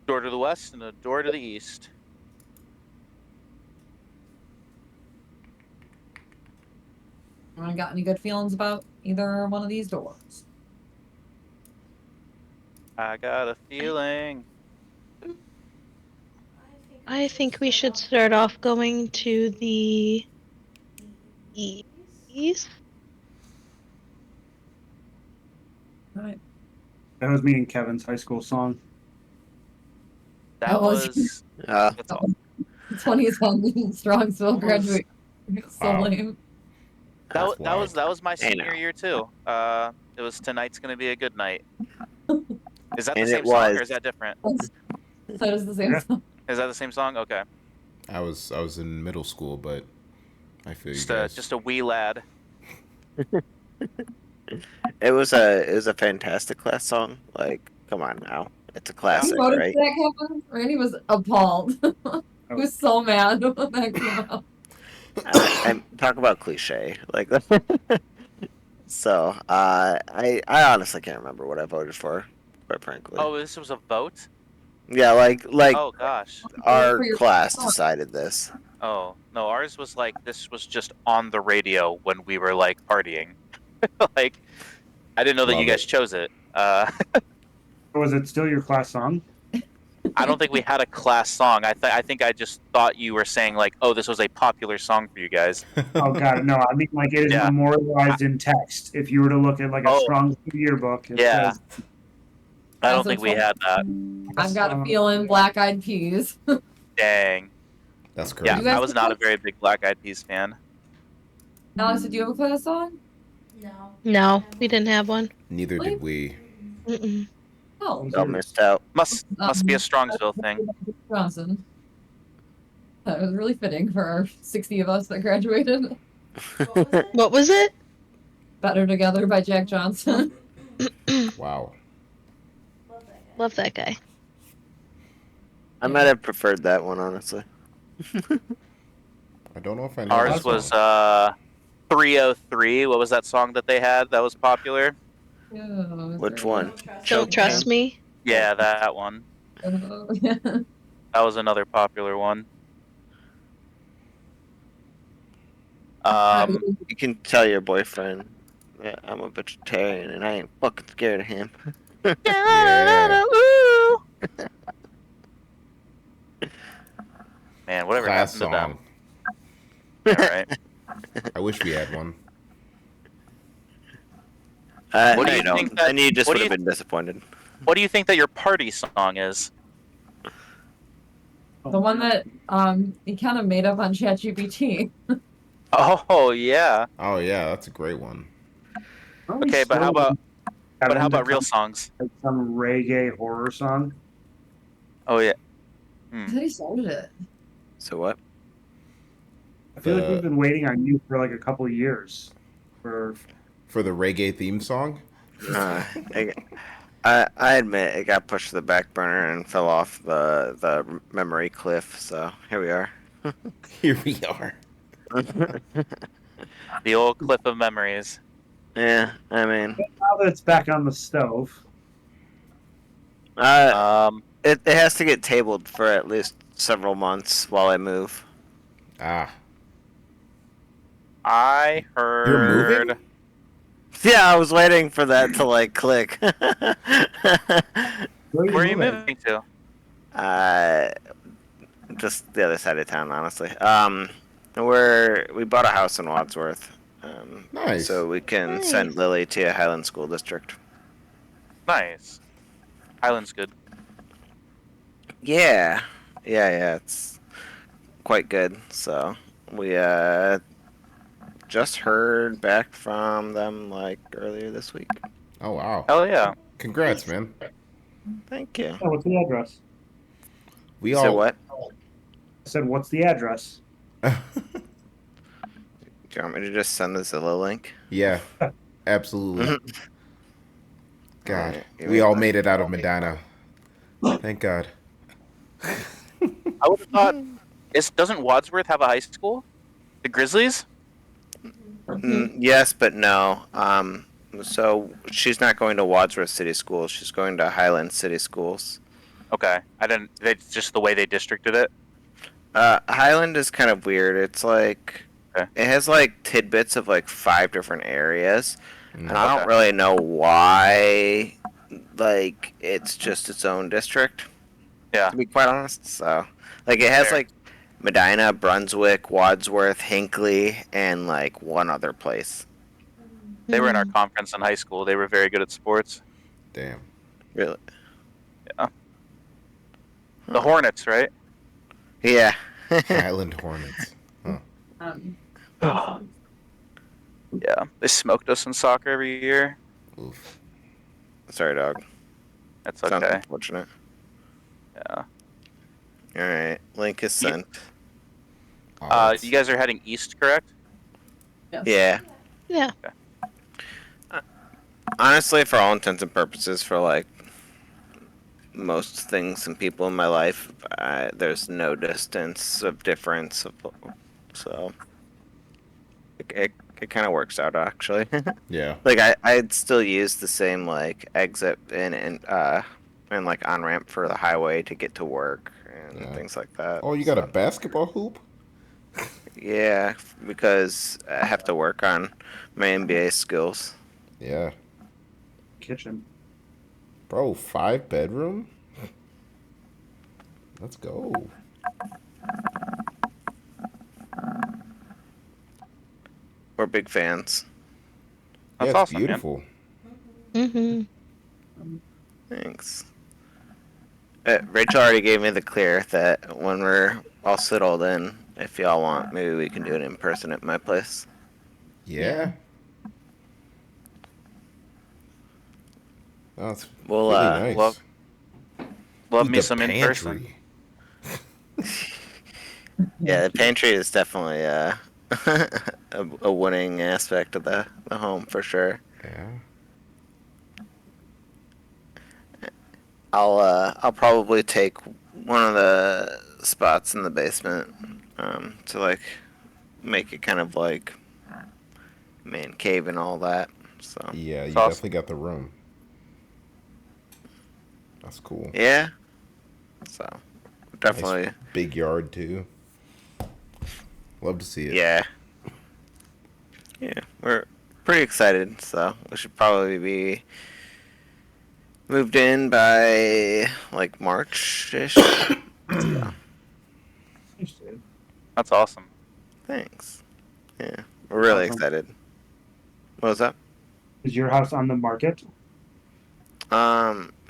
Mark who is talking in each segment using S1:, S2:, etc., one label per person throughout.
S1: Door to the west and a door to the east.
S2: I got any good feelings about either one of these doors?
S1: I got a feeling.
S3: I think we should start off going to the east.
S2: All right.
S4: That was me and Kevin's high school song.
S1: That was. That's all.
S2: It's funny as hell. Strongsville graduate. So
S5: Wow.
S2: lame.
S5: That's
S1: That was my
S6: I know.
S1: senior year too. It was tonight's gonna be a good night. Is that the
S6: And
S1: same
S6: it
S1: song
S6: was.
S1: or is that different?
S2: That is the same
S4: Yeah.
S2: song.
S1: Is that the same song? Okay.
S5: I was in middle school, but I feel you guys.
S1: Just a wee lad.
S6: It was a fantastic class song. Like, come on now, it's a
S2: You
S6: classic,
S2: voted
S6: right?
S2: for that, Kevin? Randy was appalled. He was so mad when that came out.
S6: And talk about cliche, like. So, I honestly can't remember what I voted for, quite frankly.
S1: Oh, this was a vote?
S6: Yeah, like
S1: Oh gosh.
S6: our
S2: For your
S6: class
S2: song.
S6: decided this.
S1: Oh no, ours was like this was just on the radio when we were like partying. Like, I didn't know that
S5: Love
S1: you guys
S5: it.
S1: chose it.
S4: Was it still your class song?
S1: I don't think we had a class song. I think I just thought you were saying like, oh, this was a popular song for you guys.
S4: Oh god, no! I mean, like it is
S1: Yeah.
S4: memorialized in text. If you were to look at like a
S1: Oh.
S4: strong yearbook, it
S1: Yeah.
S4: says,
S1: I don't
S2: That's
S1: think we
S2: okay.
S1: had that.
S2: I've got a feeling Black Eyed Peas.
S1: Dang.
S5: That's crazy.
S1: Yeah,
S2: You guys
S1: I was not a very big Black Eyed Peas fan.
S2: Alex, did you have a class song?
S3: No, we didn't have one.
S5: Neither did we.
S3: Mm-mm.
S2: Oh,
S6: Y'all missed out.
S1: Must be a Strongsville thing.
S2: Johnson. That was really fitting for our 60 of us that graduated.
S3: What was it?
S2: Better Together by Jack Johnson.
S5: Wow.
S3: Love that guy.
S6: I might have preferred that one, honestly.
S5: I don't know if I know.
S1: Ours
S5: that
S1: was
S5: song.
S1: 303. What was that song that they had that was popular?
S6: Which one?
S3: Don't trust me.
S1: Yeah, that one.
S2: Yeah.
S1: That was another popular one.
S6: You can tell your boyfriend, yeah, I'm a vegetarian and I ain't fucking scared of him.
S5: Yeah.
S1: Man, whatever
S5: Class
S1: happened
S5: song.
S1: to them? All right.
S5: I wish we had one.
S1: What do
S6: no,
S1: you
S6: you don't.
S1: think that-
S6: And you just
S1: what
S6: would
S1: do
S6: have
S1: you-
S6: been disappointed.
S1: What do you think that your party song is?
S2: The one that he kind of made up on ChatGPT.
S1: Oh yeah.
S5: Oh yeah, that's a great one.
S1: Okay, but how about real songs?
S4: like some reggae horror song?
S1: Oh yeah.
S2: I thought he started it.
S6: So what?
S4: I feel like we've been waiting on you for like a couple of years. For
S5: For the reggae theme song.
S6: I admit it got pushed to the back burner and fell off the memory cliff. So here we are.
S5: Here we are.
S1: The old cliff of memories.
S6: Yeah, I mean,
S4: now that it's back on the stove,
S6: it has to get tabled for at least several months while I move.
S5: Ah.
S1: I
S5: You're
S1: heard.
S5: moving?
S6: Yeah, I was waiting for that to like click.
S1: Where are you moving to?
S6: Just the other side of town, honestly. We bought a house in Wadsworth.
S5: Nice.
S6: So we can
S3: Nice.
S6: send Lily to Highland School District.
S1: Nice. Highland's good.
S6: Yeah, it's quite good. So we just heard back from them like earlier this week.
S5: Oh wow.
S1: Hell yeah.
S5: Congrats, man.
S6: Thank you.
S4: oh, what's the address?
S5: We
S6: So
S5: all.
S6: what?
S4: I said, what's the address?
S6: Do you want me to just send the Zillow link?
S5: Yeah. Absolutely. God,
S6: Alright, here
S5: we all made it out of Medina. Thank God.
S1: I would have thought. Doesn't Wadsworth have a high school? The Grizzlies?
S6: Yes, but no. So she's not going to Wadsworth City Schools. She's going to Highland City Schools.
S1: Okay, I didn't. It's just the way they districted it.
S6: Highland is kind of weird. It's like
S1: Okay.
S6: it has like tidbits of like 5 different areas, and I
S1: Okay.
S6: don't really know why. Like it's just its own district,
S1: Yeah.
S6: to be quite honest. So, like it has
S1: Fair.
S6: like Medina, Brunswick, Wadsworth, Hinckley, and like one other place.
S1: They were in our
S3: Hmm.
S1: conference in high school. They were very good at sports.
S5: Damn.
S6: Really?
S1: Yeah. The
S6: Huh.
S1: Hornets, right?
S6: Yeah.
S5: Highland Hornets. Huh.
S1: Yeah. They smoked us in soccer every year.
S5: Oof.
S6: Sorry, dog.
S1: That's
S6: Sounds
S1: okay.
S6: unfortunate.
S1: Yeah.
S6: All right, link is
S1: You-
S6: sent.
S5: Oh,
S1: You guys are heading east, correct?
S2: Yes.
S6: Yeah.
S3: Yeah.
S6: Honestly, for all intents and purposes, for like most things and people in my life, there's no distance of difference. So it kind of works out actually.
S5: yeah.
S6: Like I'd still use the same like exit and like on ramp for the highway to get to work and
S5: Yeah.
S6: things like that.
S5: Oh, you got a
S6: So,
S5: basketball hoop?
S6: yeah, because I have to work on my NBA skills.
S5: Yeah.
S4: Kitchen.
S5: Bro, 5 bedroom? Let's go.
S6: We're big fans.
S5: Yeah,
S1: That's
S5: it's
S1: awesome, man.
S5: beautiful.
S3: Mm-hmm.
S6: Thanks. Rachel already gave me the clear that when we're all settled in, if y'all want, maybe we can do it in person at my place.
S5: Yeah. Oh, it's
S6: We'll
S5: really nice.
S1: love
S5: Dude,
S1: me
S5: the
S1: some in person.
S5: pantry.
S6: Yeah, the pantry is definitely a winning aspect of the home for sure.
S5: Yeah.
S6: I'll probably take one of the spots in the basement to like make it kind of like man cave and all that. So
S5: Yeah, you
S1: It's awesome.
S5: definitely got the room. That's cool.
S6: yeah, so definitely
S5: Nice big yard too. Love to see it.
S6: yeah. Yeah, we're pretty excited, so we should probably be moved in by like March-ish. So,
S1: That's awesome.
S6: thanks. Yeah, we're really
S4: Awesome.
S6: excited. What was that?
S4: Is your house on the market?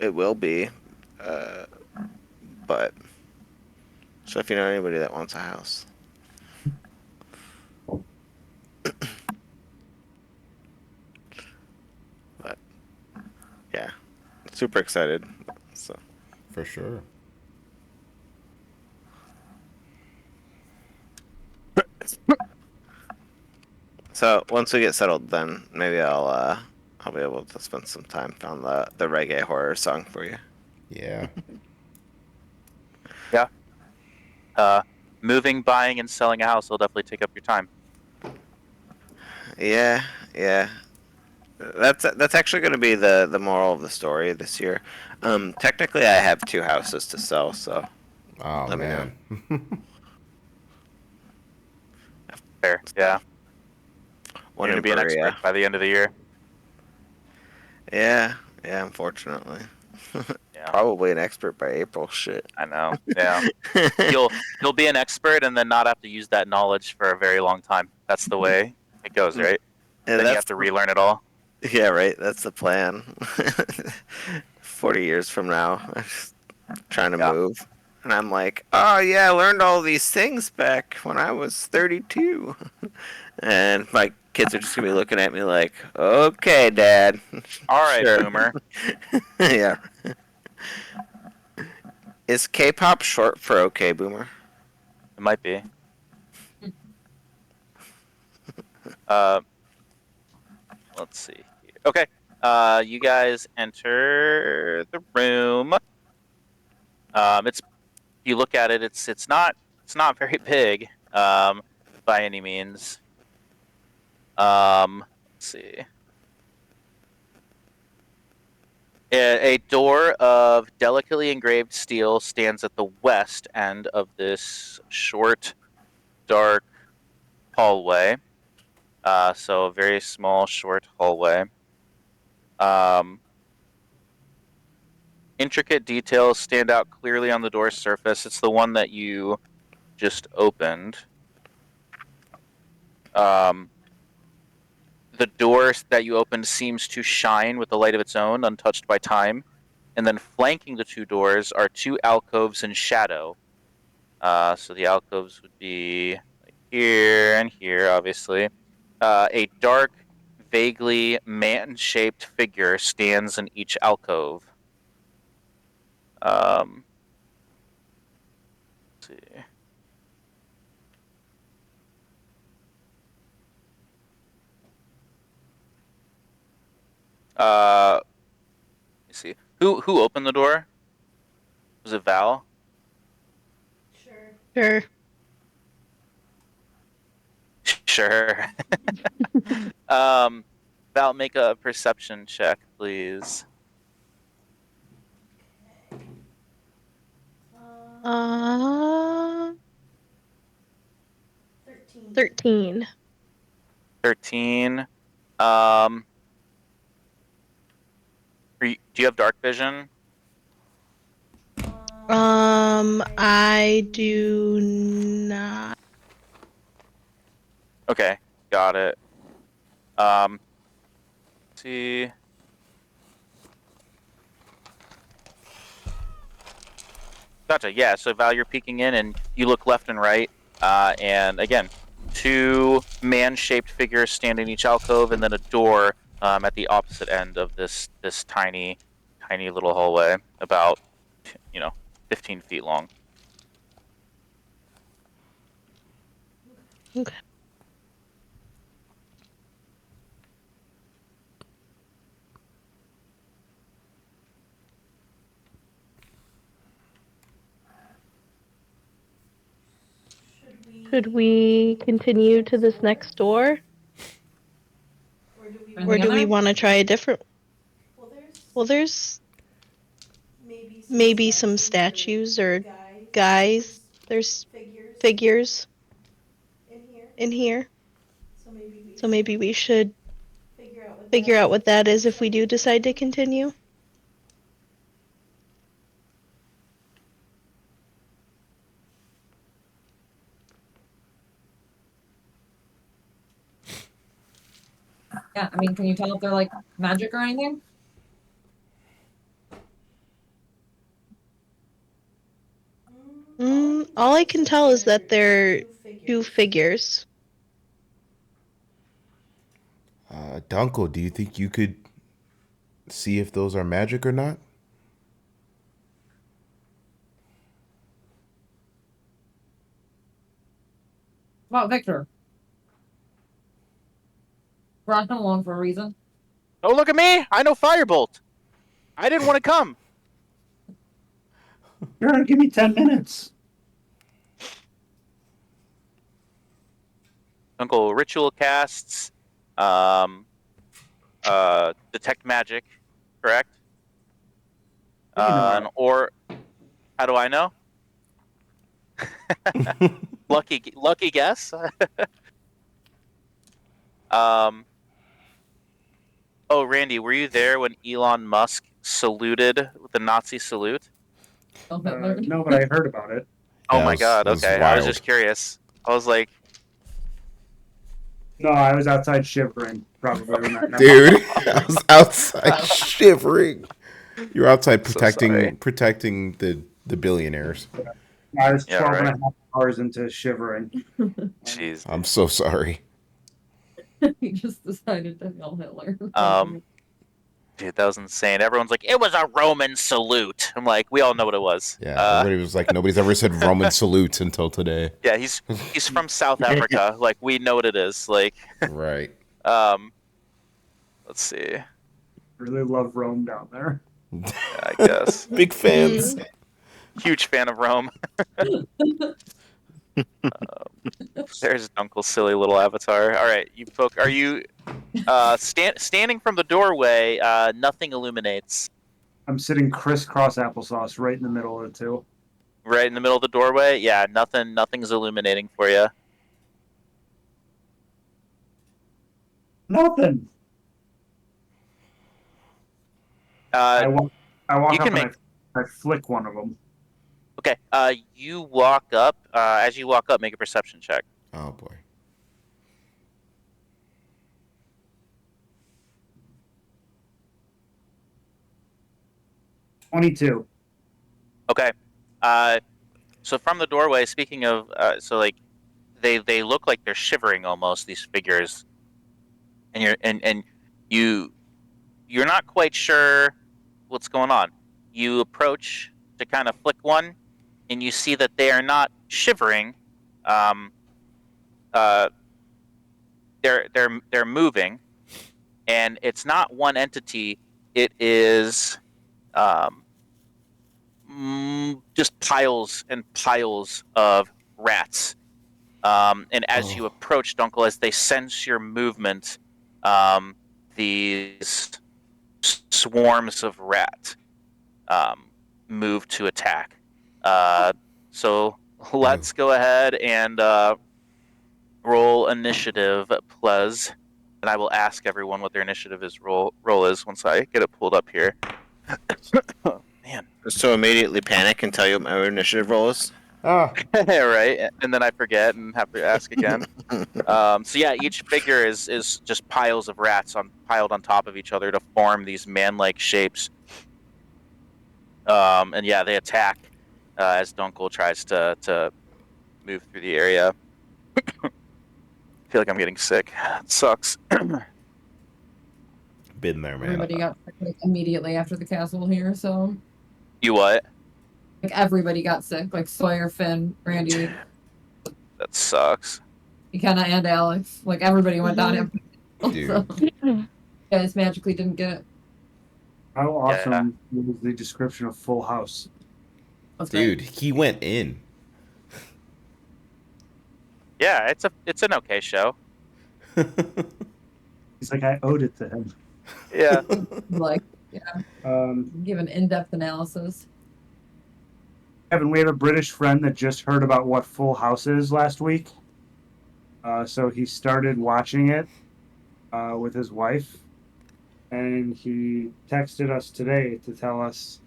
S6: It will be, but so if you know anybody that wants a house, but yeah, super excited. So
S5: For sure.
S6: once we get settled, then maybe I'll be able to spend some time on the reggae horror song for you.
S5: Yeah.
S1: Moving, buying, and selling a house will definitely take up your time.
S6: Yeah, yeah. That's actually going to be the moral of the story this year. Technically, I have 2 houses to sell, so
S5: Oh
S6: Let me know.
S5: man.
S1: Fair. Yeah.
S6: one
S1: You're
S6: in
S1: gonna be an
S6: Berea.
S1: expert by the end of the year.
S6: Yeah, yeah. Unfortunately,
S1: Yeah.
S6: probably an expert by April. Shit.
S1: I know. Yeah. You'll be an expert and then not have to use that knowledge for a very long time. That's the way it goes, right?
S6: Yeah,
S1: Then you have to relearn it all.
S6: Yeah, right. That's the plan. 40 years from now, I'm just trying to
S1: Yeah.
S6: move. And I'm like, oh, yeah, I learned all these things back when I was 32. And my kids are just going to be looking at me like, okay, Dad.
S1: All right,
S6: Sure.
S1: boomer.
S6: Yeah. Is K-pop short for okay, Boomer?
S1: It might be. Uh, let's see here. Okay. You guys enter the room. It's you look at it. It's not very big. By any means. Let's see. A door of delicately engraved steel stands at the west end of this short, dark hallway. So a very small, short hallway. Intricate details stand out clearly on the door's surface. It's the one that you just opened. The door that you opened seems to shine with a light of its own, untouched by time. And then flanking the two doors are two alcoves in shadow. So the alcoves would be like here and here, obviously. A dark, vaguely man-shaped figure stands in each alcove. Let's see. Let me see. Who opened the door? Was it Val?
S3: Sure.
S1: Sure. Val, make a perception check, please.
S3: Uh, 13.
S1: 13. Do you have dark vision?
S3: I do not.
S1: Okay, got it. See. Gotcha. Yeah. So Val, you're peeking in, and you look left and right, and again, two man-shaped figures stand in each alcove, and then a door at the opposite end of this tiny little hallway, about 15 feet long.
S3: Okay. Should we continue to this next door? Or do we want to try a different? Well, there's maybe some statues or guys. There's figures in here. So maybe we should figure out what that is if we do decide to continue.
S2: Yeah, I mean, can you tell if they're like magic or anything?
S3: All I can tell is that they're two figures.
S5: Dunkel, do you think you could see if those are magic or not?
S2: About Victor. Brought him along for a reason.
S1: Oh, look at me! I know Firebolt. I didn't want to come.
S4: You're gonna give me 10 minutes.
S1: Uncle Ritual casts, detect magic, correct? Or how do I know? lucky guess. Oh, Randy, were you there when Elon Musk saluted with the Nazi salute?
S2: Oh, Hitler.
S4: No, but I heard about it.
S1: Oh
S5: Yeah,
S1: my God!
S5: that was
S1: Okay, I was
S5: wild.
S1: just curious. I was like,
S4: No, I was outside shivering, probably when that
S5: Dude, I was outside shivering. You're outside
S1: So sorry.
S5: protecting the billionaires.
S4: I was
S1: Yeah,
S4: 12 and
S1: right.
S4: a half hours into shivering.
S1: Jeez.
S5: I'm so sorry.
S2: He just decided to hail Hitler.
S1: Dude, that was insane. Everyone's like, it was a Roman salute. I'm like, we all know what it was.
S5: Yeah, everybody was like, nobody's ever said Roman salute until today.
S1: Yeah, he's from South Africa. Like, we know what it is. Like,
S5: Right.
S1: let's see.
S4: Really love Rome down there.
S1: Yeah, I guess.
S5: Big fans.
S1: Huge fan of Rome. There's Uncle's silly little avatar. All right, you folk, are you standing from the doorway? Nothing illuminates.
S4: I'm sitting crisscross applesauce right in the middle of the two.
S1: Right in the middle of the doorway. Yeah, nothing's illuminating for you.
S4: Nothing. I
S1: Uh,
S4: walk. I walk
S1: you
S4: up
S1: can
S4: and
S1: make
S4: I flick one of them.
S1: okay. You walk up. As you walk up, make a perception check.
S5: Oh boy.
S4: $22.
S1: Okay. So from the doorway, speaking of, so like they look like they're shivering almost, these figures, and you're not quite sure what's going on. You approach to kind of flick one, and you see that they are not shivering. Um, uh, they're moving, and it's not one entity. It is um, just piles and piles of rats. And as you
S5: Oh.
S1: approach Dunkel, as they sense your movement, um, these swarms of rat move to attack. So let's go ahead and roll initiative, please. And I will ask everyone what their initiative roll is once I get it pulled up here. Oh, man.
S6: So immediately panic and tell you what my initiative roll is.
S5: Ah.
S1: Right, and then I forget and have to ask again. So yeah, each figure is just piles of rats piled on top of each other to form these man-like shapes. And yeah, they attack as Dunkel tries to move through the area. I feel like I'm getting sick. It sucks.
S5: Been there, man.
S2: Everybody got sick like, immediately after the castle here, so
S1: You what?
S2: like everybody got sick, like Sawyer, Finn, Randy,
S1: That sucks.
S2: McKenna, and Alex. Like everybody went down after.
S5: Dude.
S2: So, you guys magically didn't get it.
S4: How awesome was the description of Full House?
S2: That's
S5: Dude,
S2: great.
S5: he went in.
S1: Yeah, it's an okay show.
S4: He's like, I owed it to him.
S1: Yeah.
S2: Like, give an in-depth analysis.
S4: Kevin, we have a British friend that just heard about what Full House is last week. So he started watching it with his wife, and he texted us today to tell us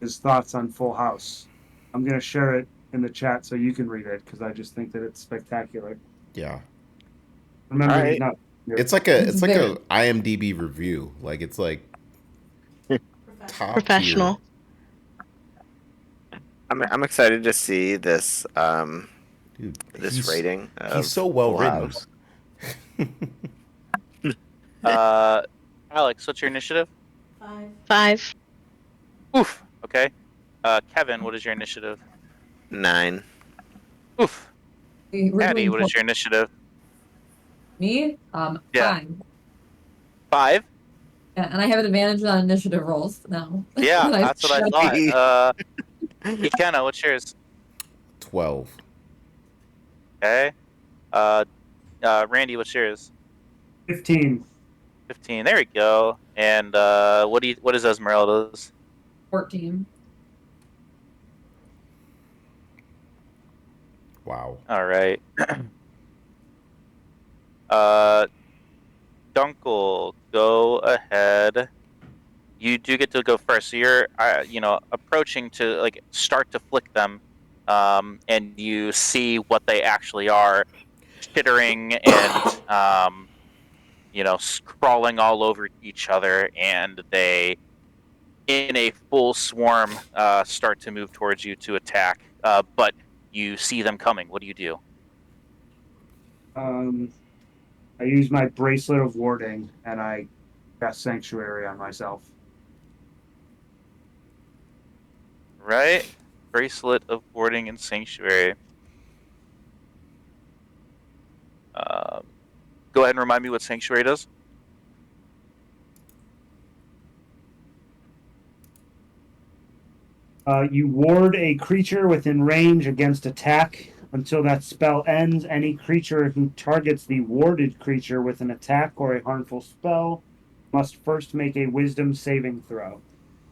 S4: his thoughts on Full House. I'm going to share it in the chat so you can read it because I just think that it's spectacular.
S5: Yeah.
S4: Remember,
S6: All right.
S4: he's not.
S5: It's like a IMDb review. Like it's like top
S3: Professional.
S5: tier.
S6: I'm excited to see this
S5: Dude,
S6: this rating.
S5: He's so well
S6: Full
S5: written.
S6: House.
S1: Alex, what's your initiative?
S3: 5.
S1: Oof. Okay. Kevin, what is your initiative?
S6: 9.
S1: Oof.
S2: We're
S1: Patty,
S2: doing
S1: what is your initiative?
S2: Me?
S1: Yeah.
S2: 5.
S1: 5?
S2: Yeah, and I have an advantage on initiative rolls now.
S1: Yeah, that's what I thought. McKenna, what's yours?
S5: 12.
S1: Okay. Randy, what's yours?
S4: 15.
S1: 15. There we go. And what is Esmeralda's?
S2: 14.
S5: Wow.
S1: All right. Dunkel, go ahead. You do get to go first. So you're, approaching to like start to flick them, and you see what they actually are, chittering and crawling all over each other, and they, in a full swarm, start to move towards you to attack. But you see them coming. What do you do?
S4: I use my bracelet of warding and I cast Sanctuary on myself.
S1: Right? Bracelet of Warding and Sanctuary. Go ahead and remind me what Sanctuary does.
S4: You ward a creature within range against attack. Until that spell ends, any creature who targets the warded creature with an attack or a harmful spell must first make a wisdom saving throw.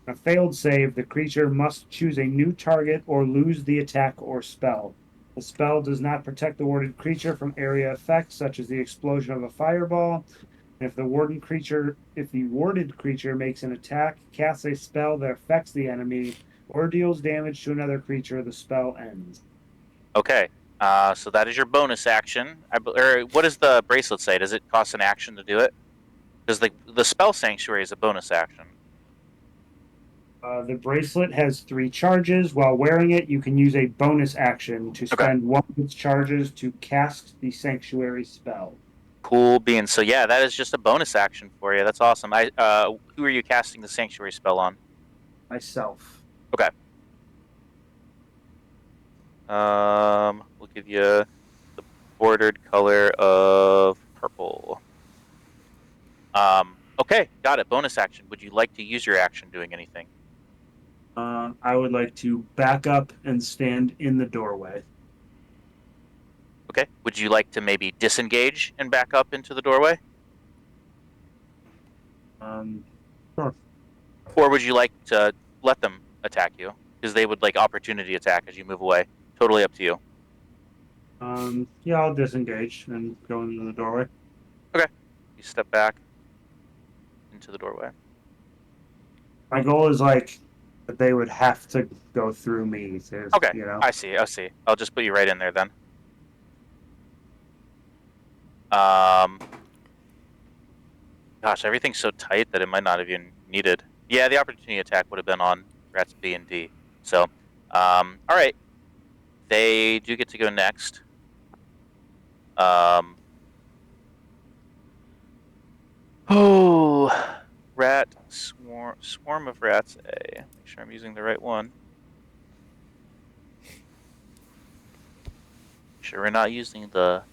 S4: A failed save, the creature must choose a new target or lose the attack or spell. The spell does not protect the warded creature from area effects, such as the explosion of a fireball. If the warded creature makes an attack, casts a spell that affects the enemy, or deals damage to another creature, the spell ends.
S1: Okay. So that is your bonus action. Or what does the bracelet say? Does it cost an action to do it? Because the spell sanctuary is a bonus action.
S4: The bracelet has 3 charges. While wearing it, you can use a bonus action to spend one of its charges to cast the sanctuary spell.
S1: Cool beans. So yeah, that is just a bonus action for you. That's awesome. Who are you casting the sanctuary spell on?
S4: Myself.
S1: Okay. We'll give you the bordered color of purple. Okay, got it. Bonus action. Would you like to use your action doing anything?
S4: I would like to back up and stand in the doorway.
S1: Okay. Would you like to maybe disengage and back up into the doorway?
S4: Sure.
S1: Or would you like to let them attack you? Because they would like opportunity attack as you move away. Totally up to you.
S4: Yeah, I'll disengage and go into the doorway.
S1: You step back into the doorway.
S4: My goal is like that they would have to go through me. To,
S1: Okay,
S4: you know.
S1: I see. I'll just put you right in there then. Gosh, everything's so tight that it might not have even needed. Yeah, the opportunity attack would have been on rats B and D. So, all right. They do get to go next. Oh, rat swarm of rats A. Make sure I'm using the right one. Make sure we're not using the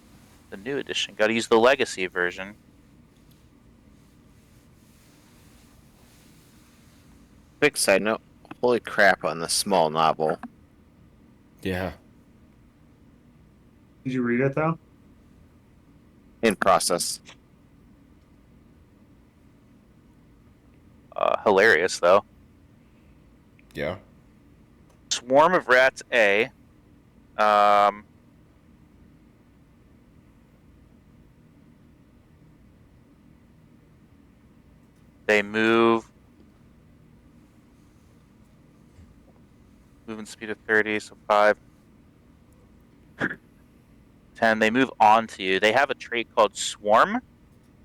S1: new edition. Got to use the legacy version.
S6: Quick side note. Holy crap on the small novel.
S5: Yeah.
S4: Did you read it though?
S6: In process.
S1: Hilarious though.
S5: Yeah.
S1: Swarm of Rats A. They move. Movement speed of 30, so 5. 10. They move on to you. They have a trait called Swarm.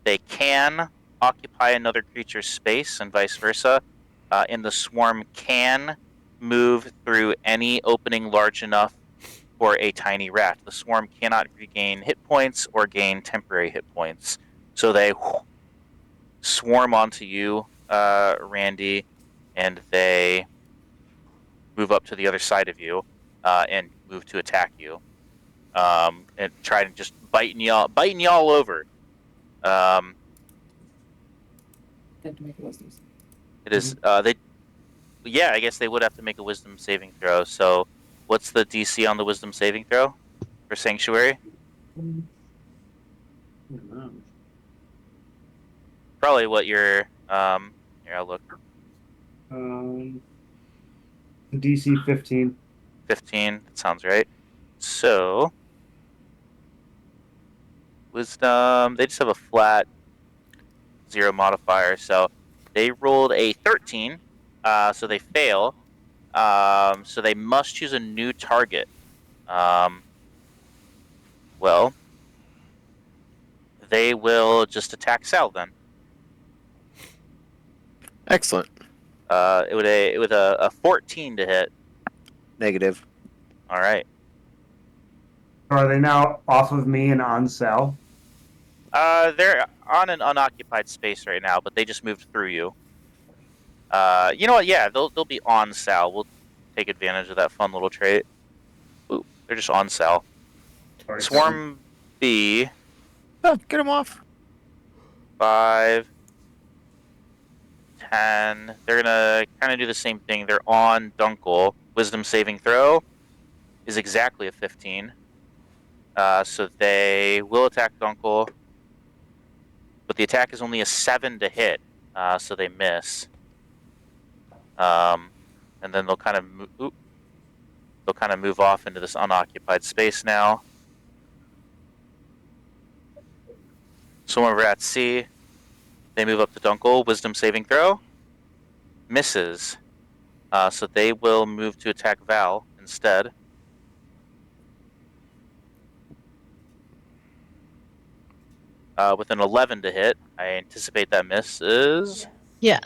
S1: They can occupy another creature's space and vice versa. And the Swarm can move through any opening large enough for a tiny rat. The Swarm cannot regain hit points or gain temporary hit points. So they swarm onto you, Randy, and they move up to the other side of you and move to attack you. And try to just biting y'all over.
S2: They have to make a wisdom.
S1: It is they. Yeah, I guess they would have to make a wisdom saving throw. So, what's the DC on the wisdom saving throw for Sanctuary? Probably what your here I'll look.
S4: DC 15.
S1: 15. That sounds right. So, wisdom. They just have a flat 0 modifier. So they rolled a 13. So they fail. So they must choose a new target. Well, they will just attack Sal then.
S6: Excellent.
S1: It with a 14 to hit.
S6: Negative.
S1: All right.
S4: Are they now off of me and on Sal?
S1: They're on an unoccupied space right now, but they just moved through you. You know what? Yeah, they'll be on Sal. We'll take advantage of that fun little trait. Ooh, they're just on Sal.
S4: Sorry,
S1: Swarm B.
S6: Oh, get him off.
S1: 5, 10. They're gonna kind of do the same thing. They're on Dunkel. Wisdom saving throw is exactly a 15. So they will attack Dunkel, but the attack is only a 7 to hit, so they miss. And then they'll kind of move off into this unoccupied space now. Swarm of rats C. They move up to Dunkel. Wisdom saving throw. Misses. So they will move to attack Val instead. With an 11 to hit. I anticipate that misses.
S3: Yeah.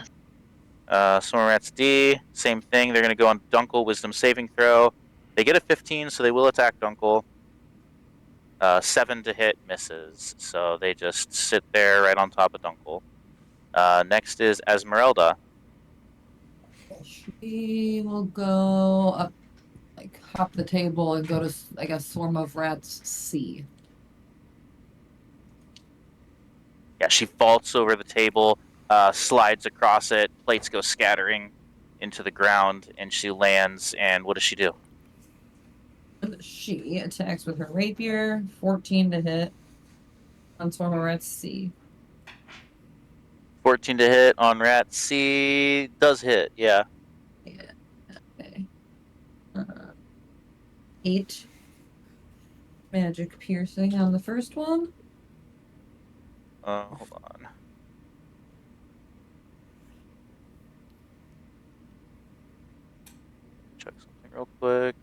S1: Swarm of rats D. Same thing. They're going to go on Dunkel. Wisdom saving throw. They get a 15, so they will attack Dunkel. 7 to hit misses. So they just sit there right on top of Dunkel. Next is Esmeralda.
S2: She will go up, like, hop the table and go to, I guess, Swarm of Rats C.
S1: Yeah, she vaults over the table, slides across it, plates go scattering into the ground, and she lands, and what does she do?
S2: She attacks with her rapier, 14 to hit on Swarm of Rats C.
S1: 14 to hit on rat C. Does hit, yeah.
S2: Yeah. Okay. 8 magic piercing on the first one.
S1: Hold on. Check something real quick.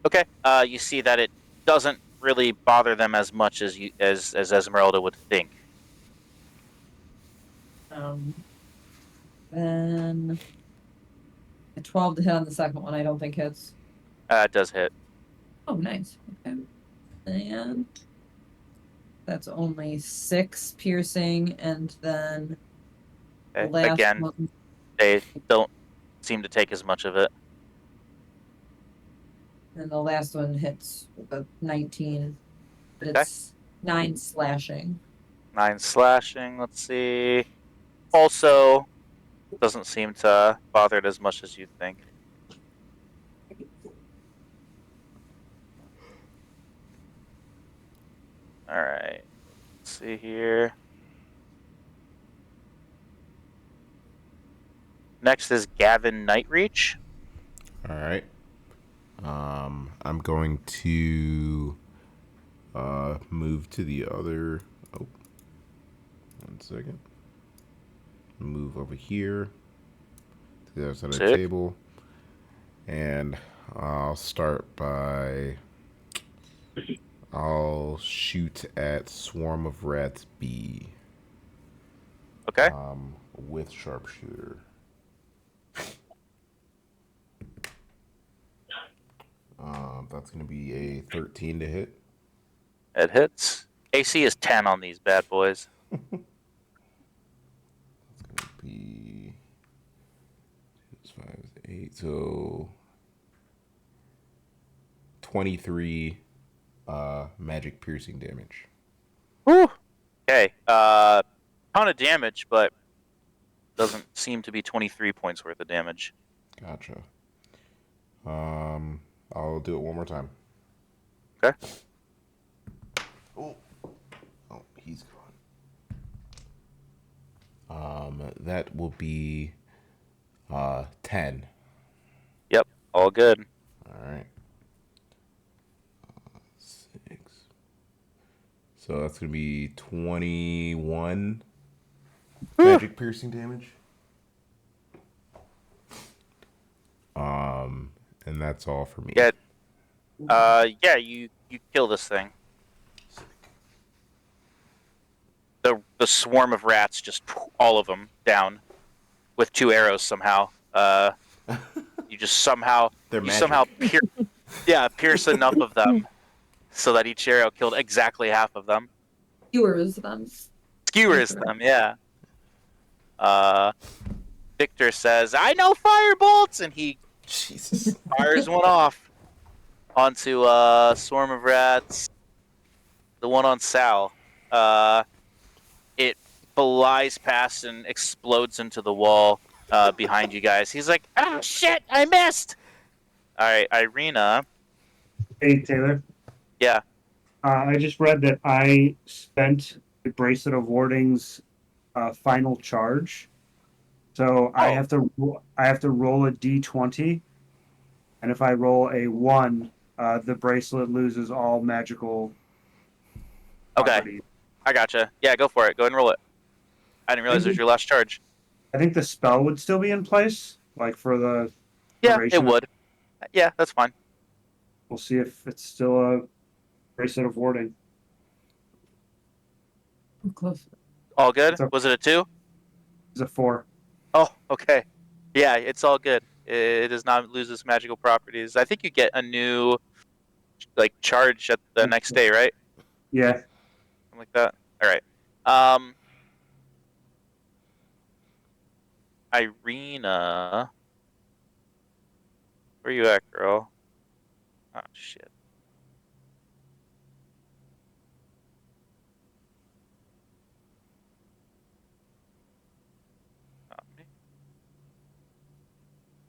S1: Okay, you see that it doesn't really bother them as much as Esmeralda would think.
S2: Then a 12 to hit on the second one, I don't think hits.
S1: It does hit.
S2: Oh, nice. Okay. And that's only 6 piercing, and then the
S1: Okay.
S2: last
S1: Again,
S2: one.
S1: they don't seem to take as much of it.
S2: And the last one hits with a 19, but it's 9 slashing.
S1: 9 slashing. Let's see. Also, doesn't seem to bother it as much as you think. All right. Let's see here. Next is Gavin Nightreach.
S5: All right. I'm going to move to the other. Oh, 1 second. Move over here to the other side of the table, and I'll start by. I'll shoot at Swarm of Rats B.
S1: Okay.
S5: With sharpshooter. That's going to be a 13 to hit.
S1: It hits. AC is 10 on these bad boys.
S5: That's going to be 5, 8, so 23 magic piercing damage.
S1: Whew. Okay. Ton of damage, but doesn't seem to be 23 points worth of damage.
S5: Gotcha. I'll do it one more time.
S1: Okay.
S5: Oh, he's gone. That will be 10.
S1: Yep. All good.
S5: All right. 6. So that's gonna be 21 magic piercing damage. And that's all for me.
S1: Yeah. Yeah. You kill this thing. The swarm of rats, just all of them down with 2 arrows somehow. You just somehow pierce enough of them so that each arrow killed exactly half of them.
S2: Skewers them.
S1: Skewers them, yeah. Victor says, "I know firebolt," and he
S5: Jesus.
S1: fires one off onto swarm of rats. The one on Sal. It flies past and explodes into the wall behind you guys. He's like, "Oh shit, I missed!" All right, Irina.
S4: Hey, Taylor.
S1: Yeah.
S4: I just read that I spent the Bracelet of Warding's final charge, So I
S1: Oh.
S4: have to roll a d20, and if I roll a 1, the bracelet loses all magical
S1: Okay,
S4: properties.
S1: I gotcha. Yeah, go for it. Go ahead and roll it. I didn't realize it was your last charge.
S4: I think the spell would still be in place, like for the
S1: Yeah, it
S4: duration.
S1: would. Yeah, that's fine.
S4: We'll see if it's still a bracelet of warding.
S2: I'm close.
S1: All good?
S4: It's a,
S1: Was it a 2?
S4: it's a 4.
S1: Oh, okay. Yeah, it's all good. It does not lose its magical properties. I think you get a new like charge at the next day, right?
S4: Yeah.
S1: Something like that. All right. Um, Irina, where you at, girl? Oh shit. Not me.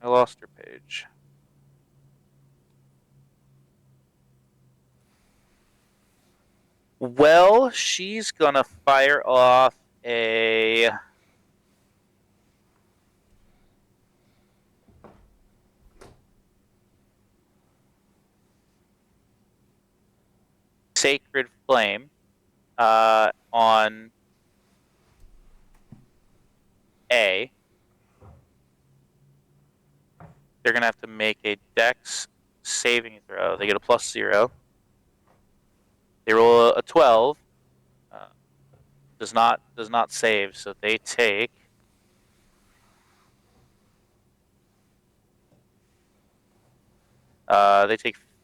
S1: I lost her page. Well, she's gonna fire off a sacred flame on A. They're gonna have to make a Dex saving throw. They get a +0. They roll a 12. Uh, does not save, so they take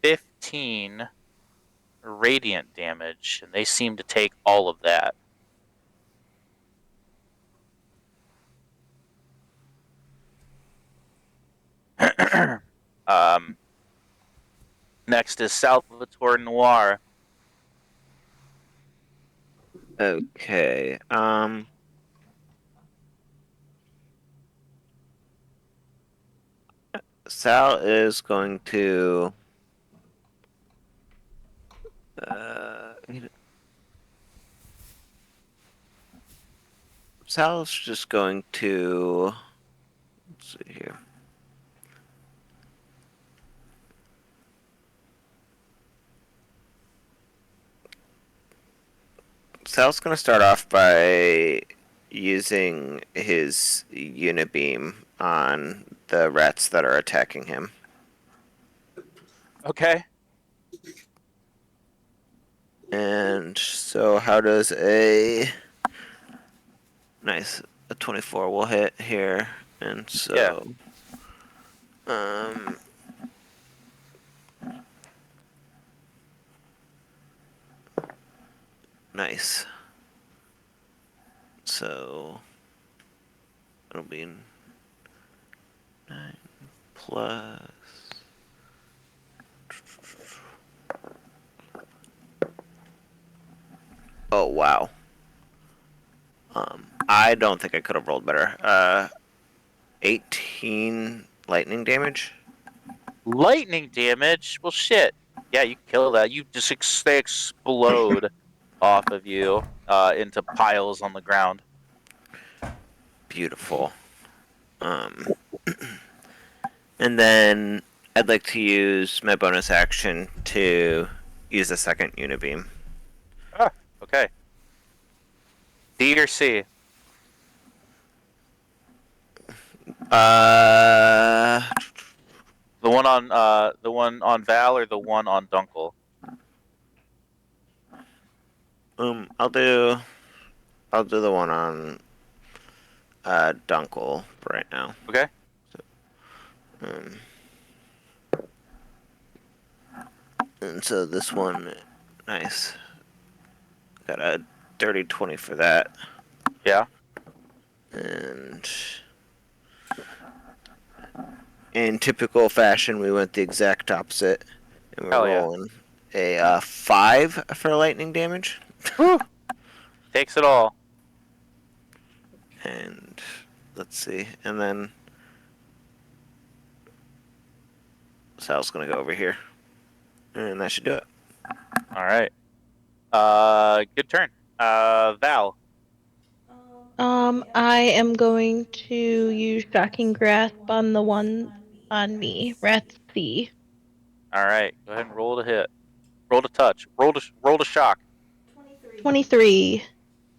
S1: 15 radiant damage, and they seem to take all of that. um, Next is Salvatore Noir.
S6: Okay. Sal is going to. Sal's just going to. Let's see here. Sal's going to start off by using his unibeam on the rats that are attacking him.
S1: Okay.
S6: And so, how does a nice a 24 will hit here? And so, nice. So it'll be 9 plus. Oh wow. I don't think I could have rolled better. 18 lightning damage.
S1: Lightning damage? Well, shit. Yeah, you kill that. You just they explode off of you into piles on the ground.
S6: Beautiful. And then I'd like to use my bonus action to use a second unibeam.
S1: Ah, okay. D or C? The one on Val or the one on Dunkel?
S6: I'll do the one on Dunkel right now.
S1: Okay.
S6: And so this one, nice. Got a dirty 20 for that.
S1: Yeah.
S6: And in typical fashion, we went the exact opposite. And we're
S1: Hell yeah.
S6: rolling a 5 for lightning damage.
S1: Whew. Takes it all.
S6: And let's see. And then Sal's going to go over here. And that should do it.
S1: All right. Good turn. Val.
S3: I am going to use Shocking Grasp on the one on me. Rat C.
S1: All right, go ahead and roll to hit. Roll to touch. Roll to shock.
S3: 23.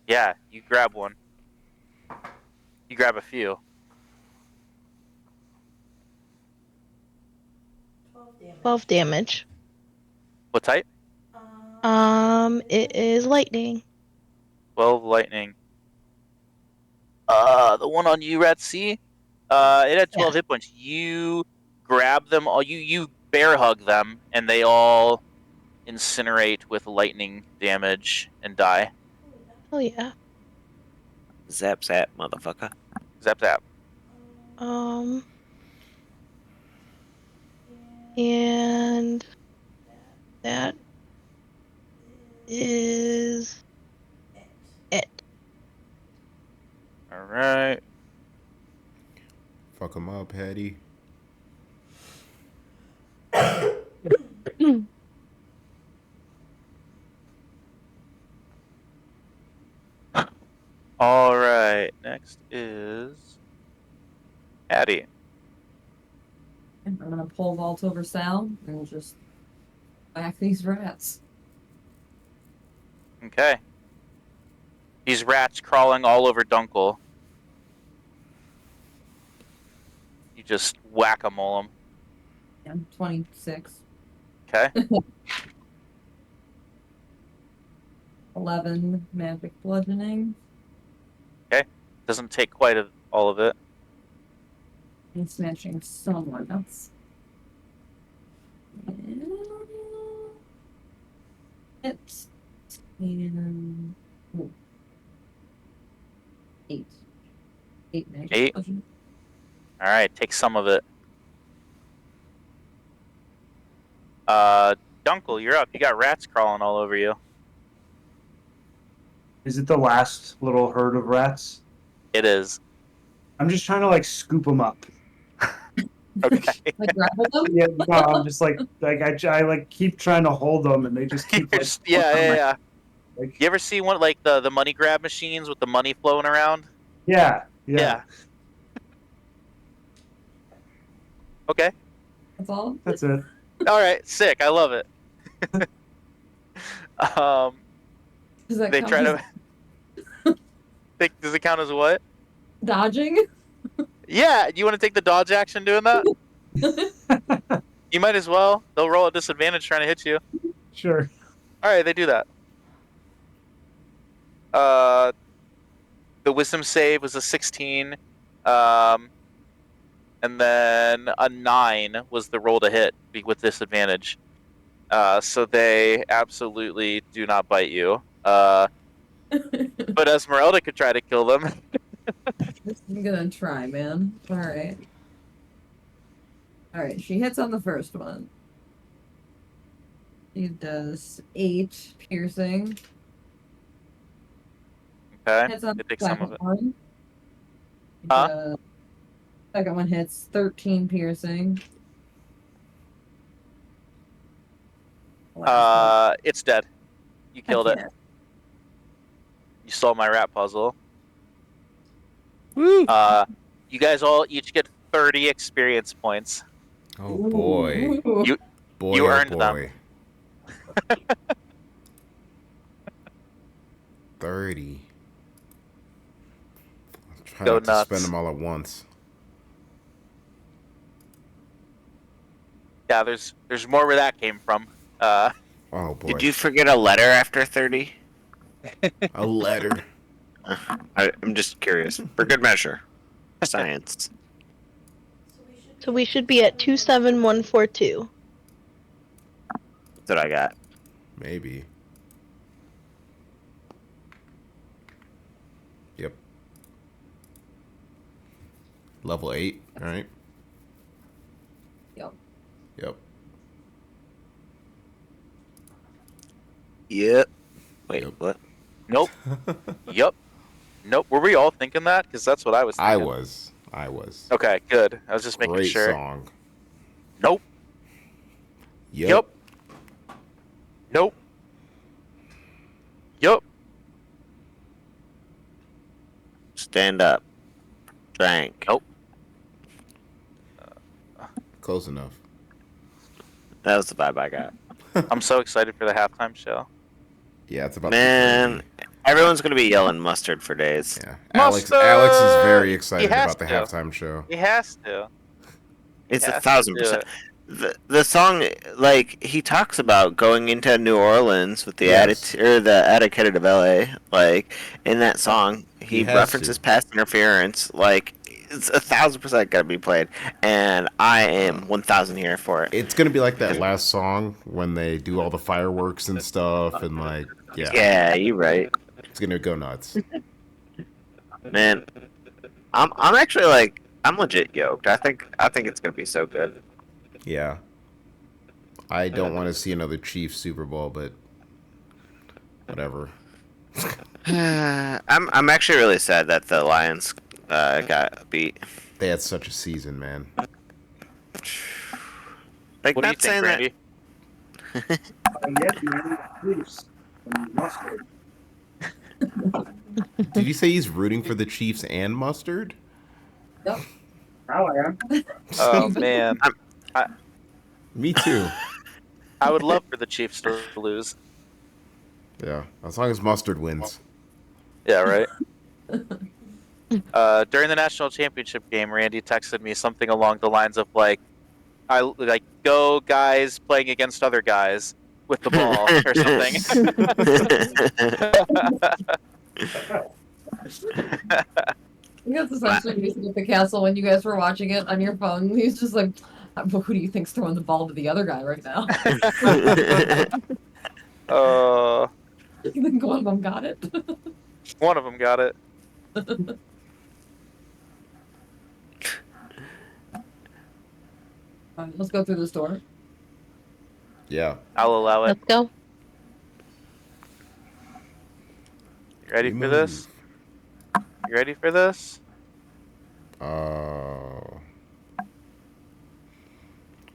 S1: Yeah, you grab one. You grab a few.
S3: 12 damage.
S1: What type?
S3: It is lightning.
S1: 12 lightning. The one on you, Rat C. It had 12
S3: Yeah.
S1: hit points. You grab them all. You bear hug them, and they all incinerate with lightning damage and die.
S3: Oh yeah.
S6: Zap zap, motherfucker.
S1: Zap zap.
S3: And that is it.
S1: All right.
S5: Fuck him up, Hattie.
S1: All right. Next is Addie.
S2: I'm gonna pull vault over Sal and just whack these rats.
S1: Okay. These rats crawling all over Dunkel. You just whack-a-mole them.
S2: Yeah, 26.
S1: Okay.
S2: 11 magic bludgeoning.
S1: Doesn't take quite all of it.
S2: And smashing someone else. It's and oh, 8. 8 magic
S1: 8?
S2: bludgeoning.
S1: All right, take some of it. Dunkel, you're up. You got rats crawling all over you.
S4: Is it the last little herd of rats?
S1: It is.
S4: I'm just trying to like scoop them up.
S1: Okay.
S2: Like grapple them?
S4: Yeah, no, I'm just like I like keep trying to hold them, and they just keep like
S1: Yeah.
S4: like,
S1: You ever see one like the money grab machines with the money flowing around?
S4: yeah.
S1: Okay.
S2: That's all?
S4: That's it.
S1: All right. Sick. I love it.
S2: Does that
S1: They
S2: count
S1: try
S2: as
S1: to. Does it count as what?
S2: dodging?
S1: Yeah. You want to take the dodge action doing that? You might as well. They'll roll at disadvantage trying to hit you.
S4: Sure.
S1: All right. They do that. The wisdom save was a 16. And then a 9 was the roll to hit with disadvantage. So they absolutely do not bite you. But Esmeralda could try to kill them.
S2: I'm gonna try, man. Alright. Alright, she hits on the first one. She does 8 piercing.
S1: Okay,
S2: Hits on
S1: it
S2: the
S1: takes some of
S2: second
S1: it.
S2: one.
S1: Huh?
S2: Second one hits 13 piercing.
S1: It's dead. You killed it.
S2: Yeah.
S1: You solved my rat puzzle.
S6: Woo!
S1: You guys all each get 30 experience points.
S5: Oh boy.
S2: Ooh.
S5: Boy,
S1: You
S5: oh
S1: earned them.
S5: boy. 30. I'm trying
S1: Go
S5: not to
S1: nuts.
S5: spend them all at once.
S1: Yeah, there's more where that came from.
S5: Oh boy.
S6: Did you forget a letter after 30?
S5: A letter.
S6: I'm just curious. For good measure. Science.
S3: So we should be at 27142.
S6: That's what I got.
S5: Maybe. Yep. Level 8, alright?
S2: Yep.
S5: Yep.
S6: Yep. Wait,
S5: Yep.
S6: what?
S1: Nope. Yup. Nope. Were we all thinking that? Because that's what I was thinking.
S5: I was.
S1: Okay, good. I was just making
S5: Great
S1: sure.
S5: song.
S1: Nope.
S5: Yep.
S1: Yup. Nope. Yup.
S6: Stand up. Drank.
S1: Nope.
S5: Close enough.
S6: That was the vibe I got.
S1: I'm so excited for the halftime show.
S5: Yeah, it's about
S6: Man,
S5: to be crazy.
S6: everyone's gonna be yelling mustard for days.
S5: Yeah,
S1: Mustard!
S5: Alex is very
S1: He
S5: excited
S1: has
S5: about the
S1: to.
S5: halftime show.
S1: He has to.
S6: It's
S1: Has to do
S6: 1,000%.
S1: it.
S6: The song, like, he talks about going into New Orleans with the
S5: Yes.
S6: attitude or the etiquette of LA. Like, in that song, he
S5: has
S6: references
S5: to.
S6: past interference. Like, it's 1,000% gotta be played, and I am 1,000 here for it.
S5: It's gonna be like that last song when they do all the fireworks and stuff, and like, yeah,
S6: Yeah, you're right,
S5: it's gonna go nuts.
S6: man. I'm actually like I'm legit yoked. I think it's gonna be so good.
S5: Yeah, I don't want to see another Chiefs Super Bowl, but whatever.
S6: I'm actually really sad that the Lions got beat.
S5: They had such a season, man.
S6: Like,
S1: What do you
S6: not
S1: think,
S6: saying
S1: Randy?
S4: Yes, man. Chiefs and mustard.
S5: Did you say he's rooting for the Chiefs and mustard?
S2: Yep.
S4: Now I am.
S1: Oh man,
S5: Me too.
S1: I would love for the Chiefs to lose.
S5: Yeah, as long as mustard wins.
S1: Yeah, right. During the national championship game, Randy texted me something along the lines of like, "I like go guys playing against other guys with the ball" or something.
S2: I guess essentially music at the castle when you guys were watching it on your phone. He's just like, who do you think's throwing the ball to the other guy right now?
S1: You
S2: think one of them got it?
S1: One of them got it.
S2: All right, let's go through this door.
S5: Yeah.
S1: I'll allow it.
S3: Let's go.
S1: You ready
S5: We
S1: for this? You ready for this?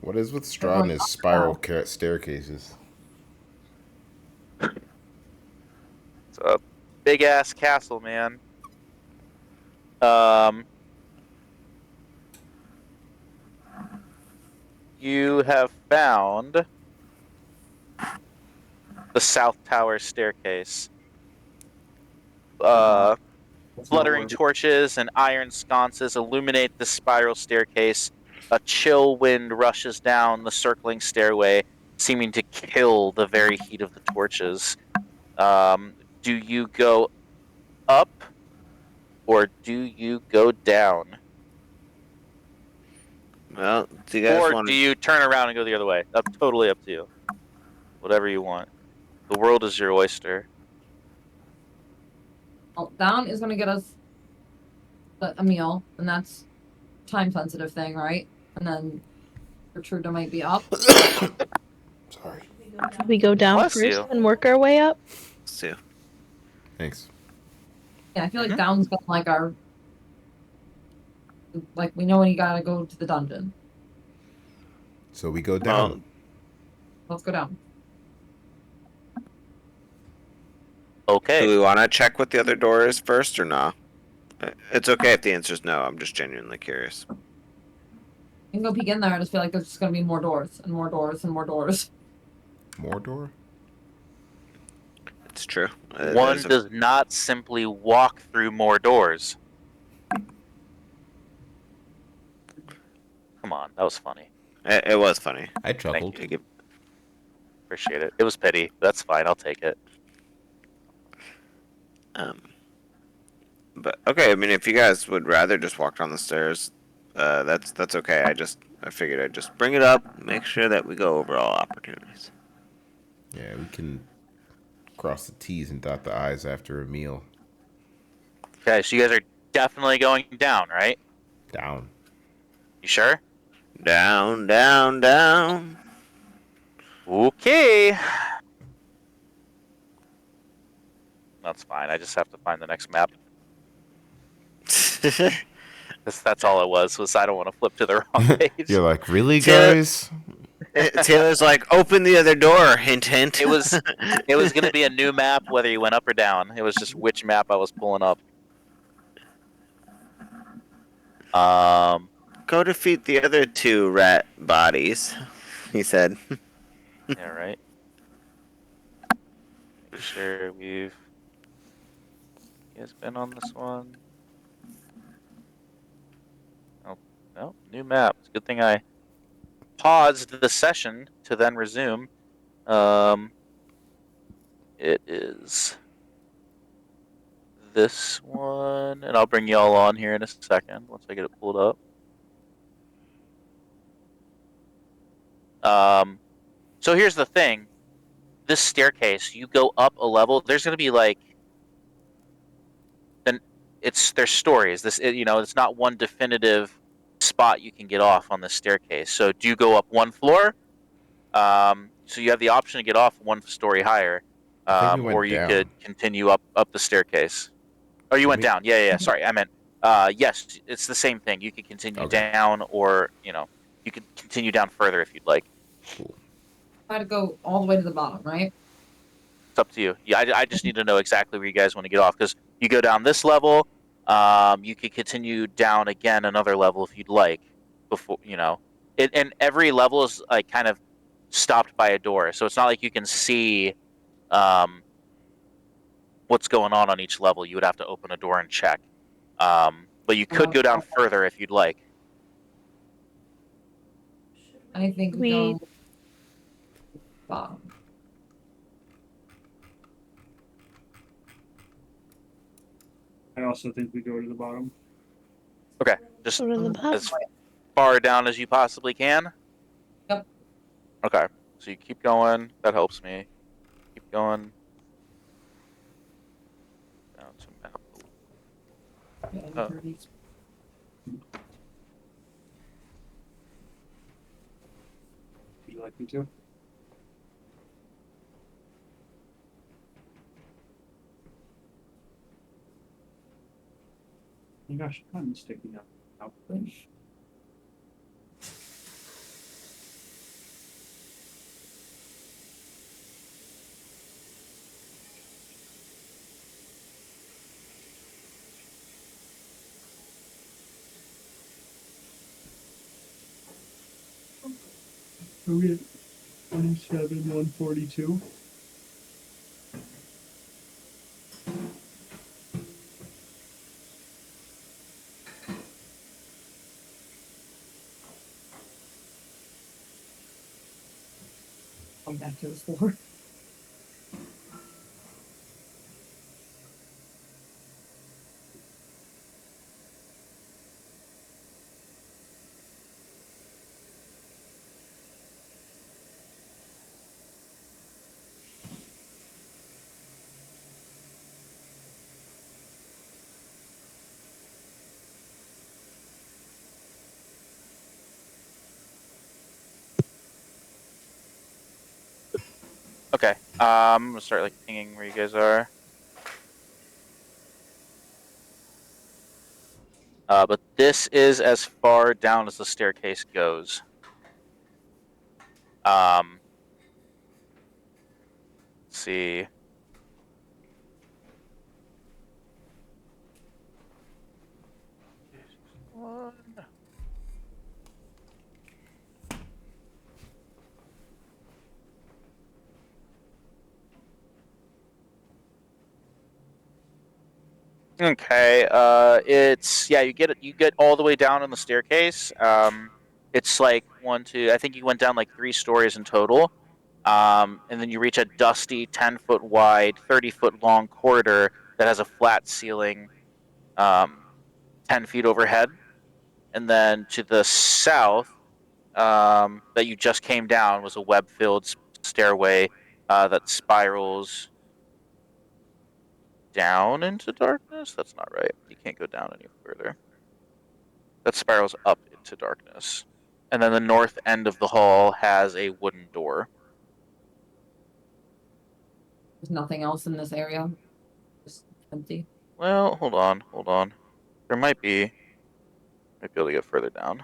S5: What is with Strahd and his spiral staircases?
S1: It's a big ass castle, man. You have found the South Tower staircase. Fluttering torches and iron sconces illuminate the spiral staircase. A chill wind rushes down the circling stairway, seeming to kill the very heat of the torches. Do you go up or do you go down?
S6: Well, do you guys
S1: Or
S6: want
S1: do you turn around and go the other way? That's totally up to you. Whatever you want. The world is your oyster.
S2: Well, down is going to get us a meal, and that's time sensitive thing, right? And then Gertruda might be up.
S5: Sorry.
S3: Should we go down
S1: Bless
S3: first
S1: you.
S3: and work our way up?
S6: see?
S5: Thanks.
S2: Yeah, I feel like down's been like our. Like, we know when you gotta go to the dungeon.
S5: So we go down.
S2: Let's go down.
S1: Okay.
S6: Do we want to check what the other door is first or not? It's okay if the answer is no. I'm just genuinely curious.
S2: You can go peek in there. I just feel like there's just gonna be more doors and more doors and more doors.
S5: Mordor?
S6: It's true.
S1: One does not simply walk through more doors. Come on, that was funny.
S6: It was funny.
S5: I chuckled.
S1: Thank you. Appreciate it. It was pity. That's fine. I'll take it.
S6: But okay. I mean, if you guys would rather just walk down the stairs, that's okay. I figured I'd just bring it up, make sure that we go over all opportunities.
S5: Yeah, we can cross the T's and dot the I's after a meal.
S1: Okay, so you guys are definitely going down, right?
S5: Down.
S1: You sure?
S6: Down, down, down.
S1: Okay. That's fine. I just have to find the next map. That's all it was I don't want to flip to the wrong page.
S5: You're like, really,
S6: Taylor-
S5: guys?
S6: Taylor's like, open the other door. Hint, hint.
S1: It was going to be a new map, whether you went up or down. It was just which map I was pulling up.
S6: Go defeat the other 2 rat bodies, he said.
S1: Yeah, right. Make sure we've. You guys been on this one? Oh, no, new map. It's a good thing I paused the session to then resume. It is this one, and I'll bring y'all on here in a second once I get it pulled up. So here's the thing. This staircase, you go up a level, there's going to be like then there's stories. It's not one definitive spot you can get off on this staircase. So do you go up one floor? So you have the option to get off one story higher,
S5: I think we
S1: or
S5: went
S1: you could
S5: down.
S1: continue up the staircase. Oh, you
S5: Did
S1: went
S5: we?
S1: down. Yeah. Sorry, I meant. Yes, it's the same thing. You could continue
S5: Okay.
S1: down, or you could continue down further if you'd like.
S5: Cool.
S2: Try to go all the way to the bottom, right?
S1: It's up to you. Yeah, I just need to know exactly where you guys want to get off, because you go down this level. You could continue down again another level if you'd like. Before and every level is like kind of stopped by a door, so it's not like you can see um, what's going on each level. You would have to open a door and check. But you could go down further if you'd like.
S2: I think we
S3: We
S2: go bottom.
S4: I also think we go to the bottom.
S1: Okay, just
S3: go to the bottom.
S1: as far down as you possibly can.
S2: Yep.
S1: Okay, so you keep going. That helps me. Keep going. Down to map. Oh.
S4: Would you like me to? Oh my gosh, I'm sticking up. Out. Are we at 27, 142?
S2: Come back to the floor.
S1: Okay. I'm gonna start like pinging where you guys are. But this is as far down as the staircase goes. Let's see. One. Okay. You get all the way down on the staircase. It's like one, two. I think you went down like 3 stories in total. And then you reach a dusty 10-foot wide, 30-foot long corridor that has a flat ceiling, 10 feet overhead. And then to the south, that you just came down was a web-filled stairway that spirals down into darkness. That's not right. You can't go down any further. That spirals up into darkness. And then the north end of the hall has a wooden door.
S2: There's nothing else in this area. Just empty.
S1: Well, hold on. There might be. Might be able to get further down.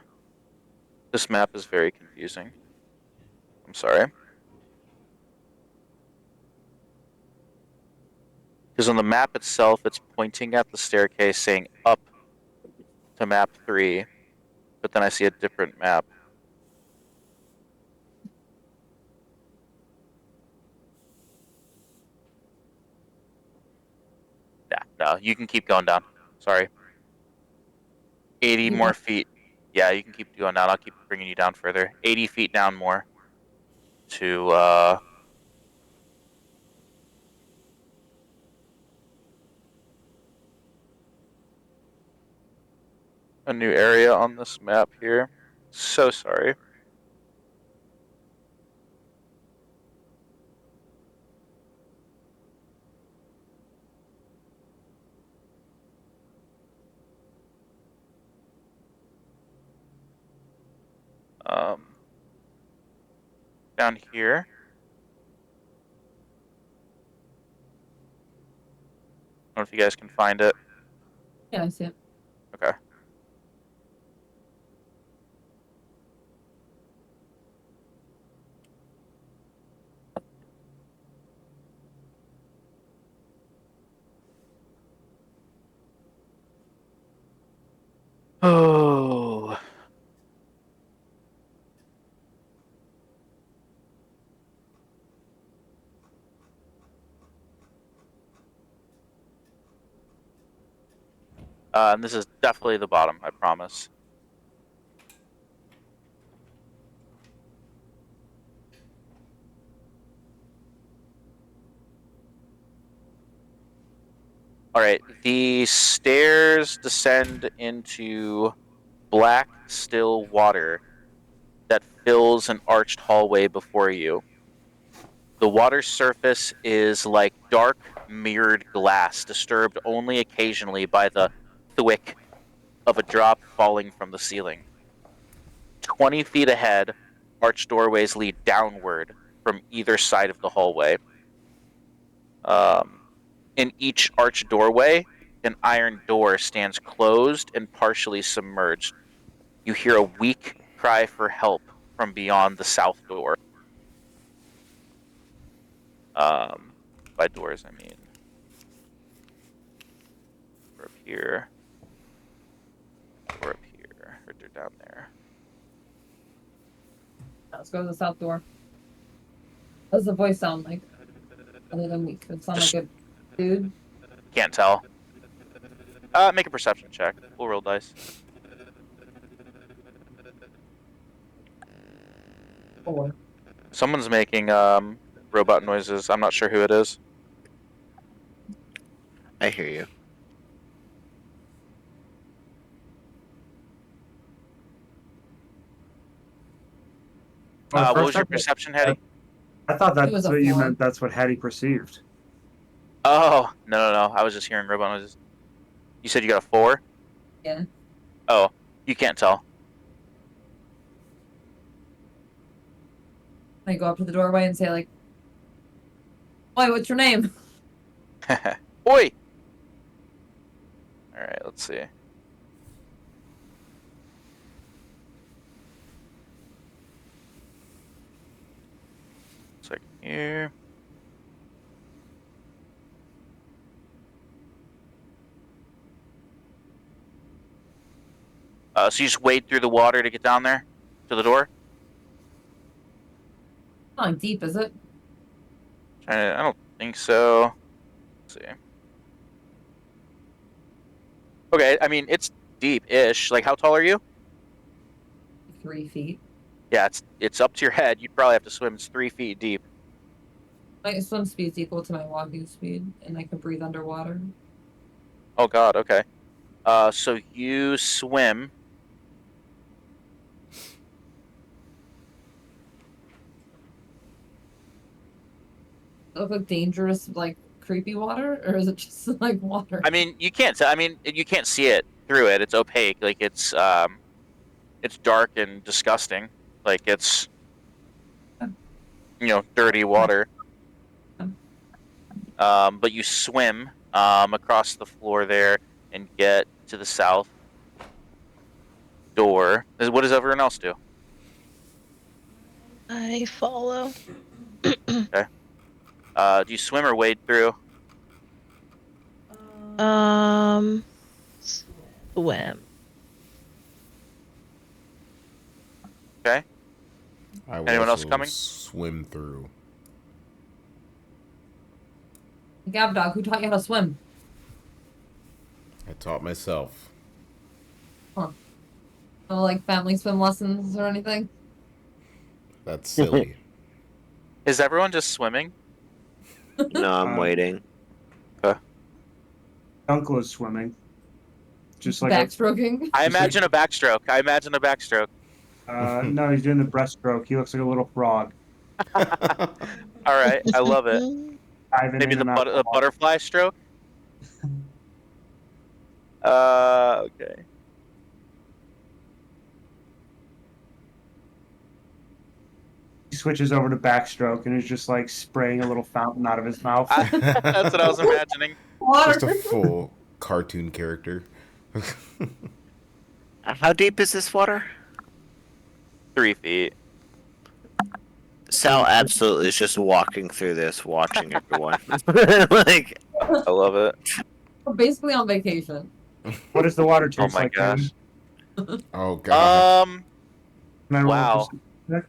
S1: This map is very confusing. I'm sorry. Because on the map itself, it's pointing at the staircase saying up to map 3, but then I see a different map. Yeah, no, you can keep going down. Sorry. 80
S2: Keep
S1: more
S2: going.
S1: feet. Yeah, you can keep going down. I'll keep bringing you down further. 80 feet down more to a new area on this map here. So sorry. Down here. I don't know if you guys can find it.
S2: Yeah, I see it.
S1: Okay. Oh. And this is definitely the bottom, I promise. All right, the stairs descend into black, still water that fills an arched hallway before you. The water's surface is like dark, mirrored glass, disturbed only occasionally by the thwick of a drop falling from the ceiling. 20 feet ahead, arched doorways lead downward from either side of the hallway. In each arched doorway, an iron door stands closed and partially submerged. You hear a weak cry for help from beyond the south door. By doors, I mean door up here, door up here, or door down there.
S2: Let's go to the south door. What does the voice sound like? Other than weak. It sound
S1: Just-
S2: like a dude.
S1: Can't tell. Make a perception check. We'll roll dice.
S2: Or
S1: Someone's making robot noises. I'm not sure who it is.
S6: I hear you.
S4: Well, at
S1: What
S4: first
S1: was your
S4: I thought-
S1: perception, Hetty?
S4: I thought
S2: It was
S4: that's
S2: a
S4: what you
S2: four.
S4: meant. That's what Hattie perceived.
S1: Oh, no. I was just hearing robot noises. You said you got a 4?
S2: yeah.
S1: Oh, you can't tell.
S2: I go up to the doorway and say like, "Boy, what's your name?"
S1: Oi! Alright, let's see. Second here. So you just wade through the water to get down there? To the door?
S2: Not like deep, is it?
S1: I don't think so. Let's see. Okay, I mean, it's deep-ish. Like, how tall are you?
S2: 3 feet.
S1: Yeah, it's up to your head. You'd probably have to swim. It's 3 feet deep.
S2: My swim speed's equal to my walking speed, and I can breathe underwater.
S1: Oh god, okay. So you swim.
S2: Does it look like dangerous, like creepy water, or is it just like water?
S1: I mean, you can't. I mean, you can't see it through it. It's opaque. Like it's dark and disgusting. Like it's dirty water. But you swim across the floor there and get to the south door. What does everyone else do?
S3: I follow.
S1: Do you swim or wade through?
S3: Swim.
S1: Okay.
S5: I will
S1: Anyone else
S5: also
S1: coming?
S5: swim through.
S2: Gavdog, who taught you how to swim?
S5: I taught myself.
S2: Huh. No, like family swim lessons or anything?
S5: That's silly.
S1: Is everyone just swimming?
S6: No, I'm waiting.
S4: Uncle is swimming. Just like
S2: Backstroking?
S1: I
S4: Just like-
S1: imagine a backstroke. I imagine a backstroke.
S4: no, he's doing the breaststroke. He looks like a little frog.
S1: All right, I love it.
S4: Diving
S1: Maybe
S4: in
S1: the
S4: and out of the water.
S1: butterfly stroke. Okay.
S4: He switches over to backstroke and is just like spraying a little fountain out of his mouth.
S1: That's what I was imagining.
S5: Just a full cartoon character.
S6: How deep is this water?
S1: 3 feet.
S6: Sal absolutely is just walking through this, watching everyone. Like,
S1: I love it.
S2: We're basically on vacation.
S4: What does the water
S1: Oh
S4: taste
S1: my
S4: like?
S1: gosh.
S5: Oh god.
S1: Um.
S4: Can I roll a
S1: Wow.
S4: perception check?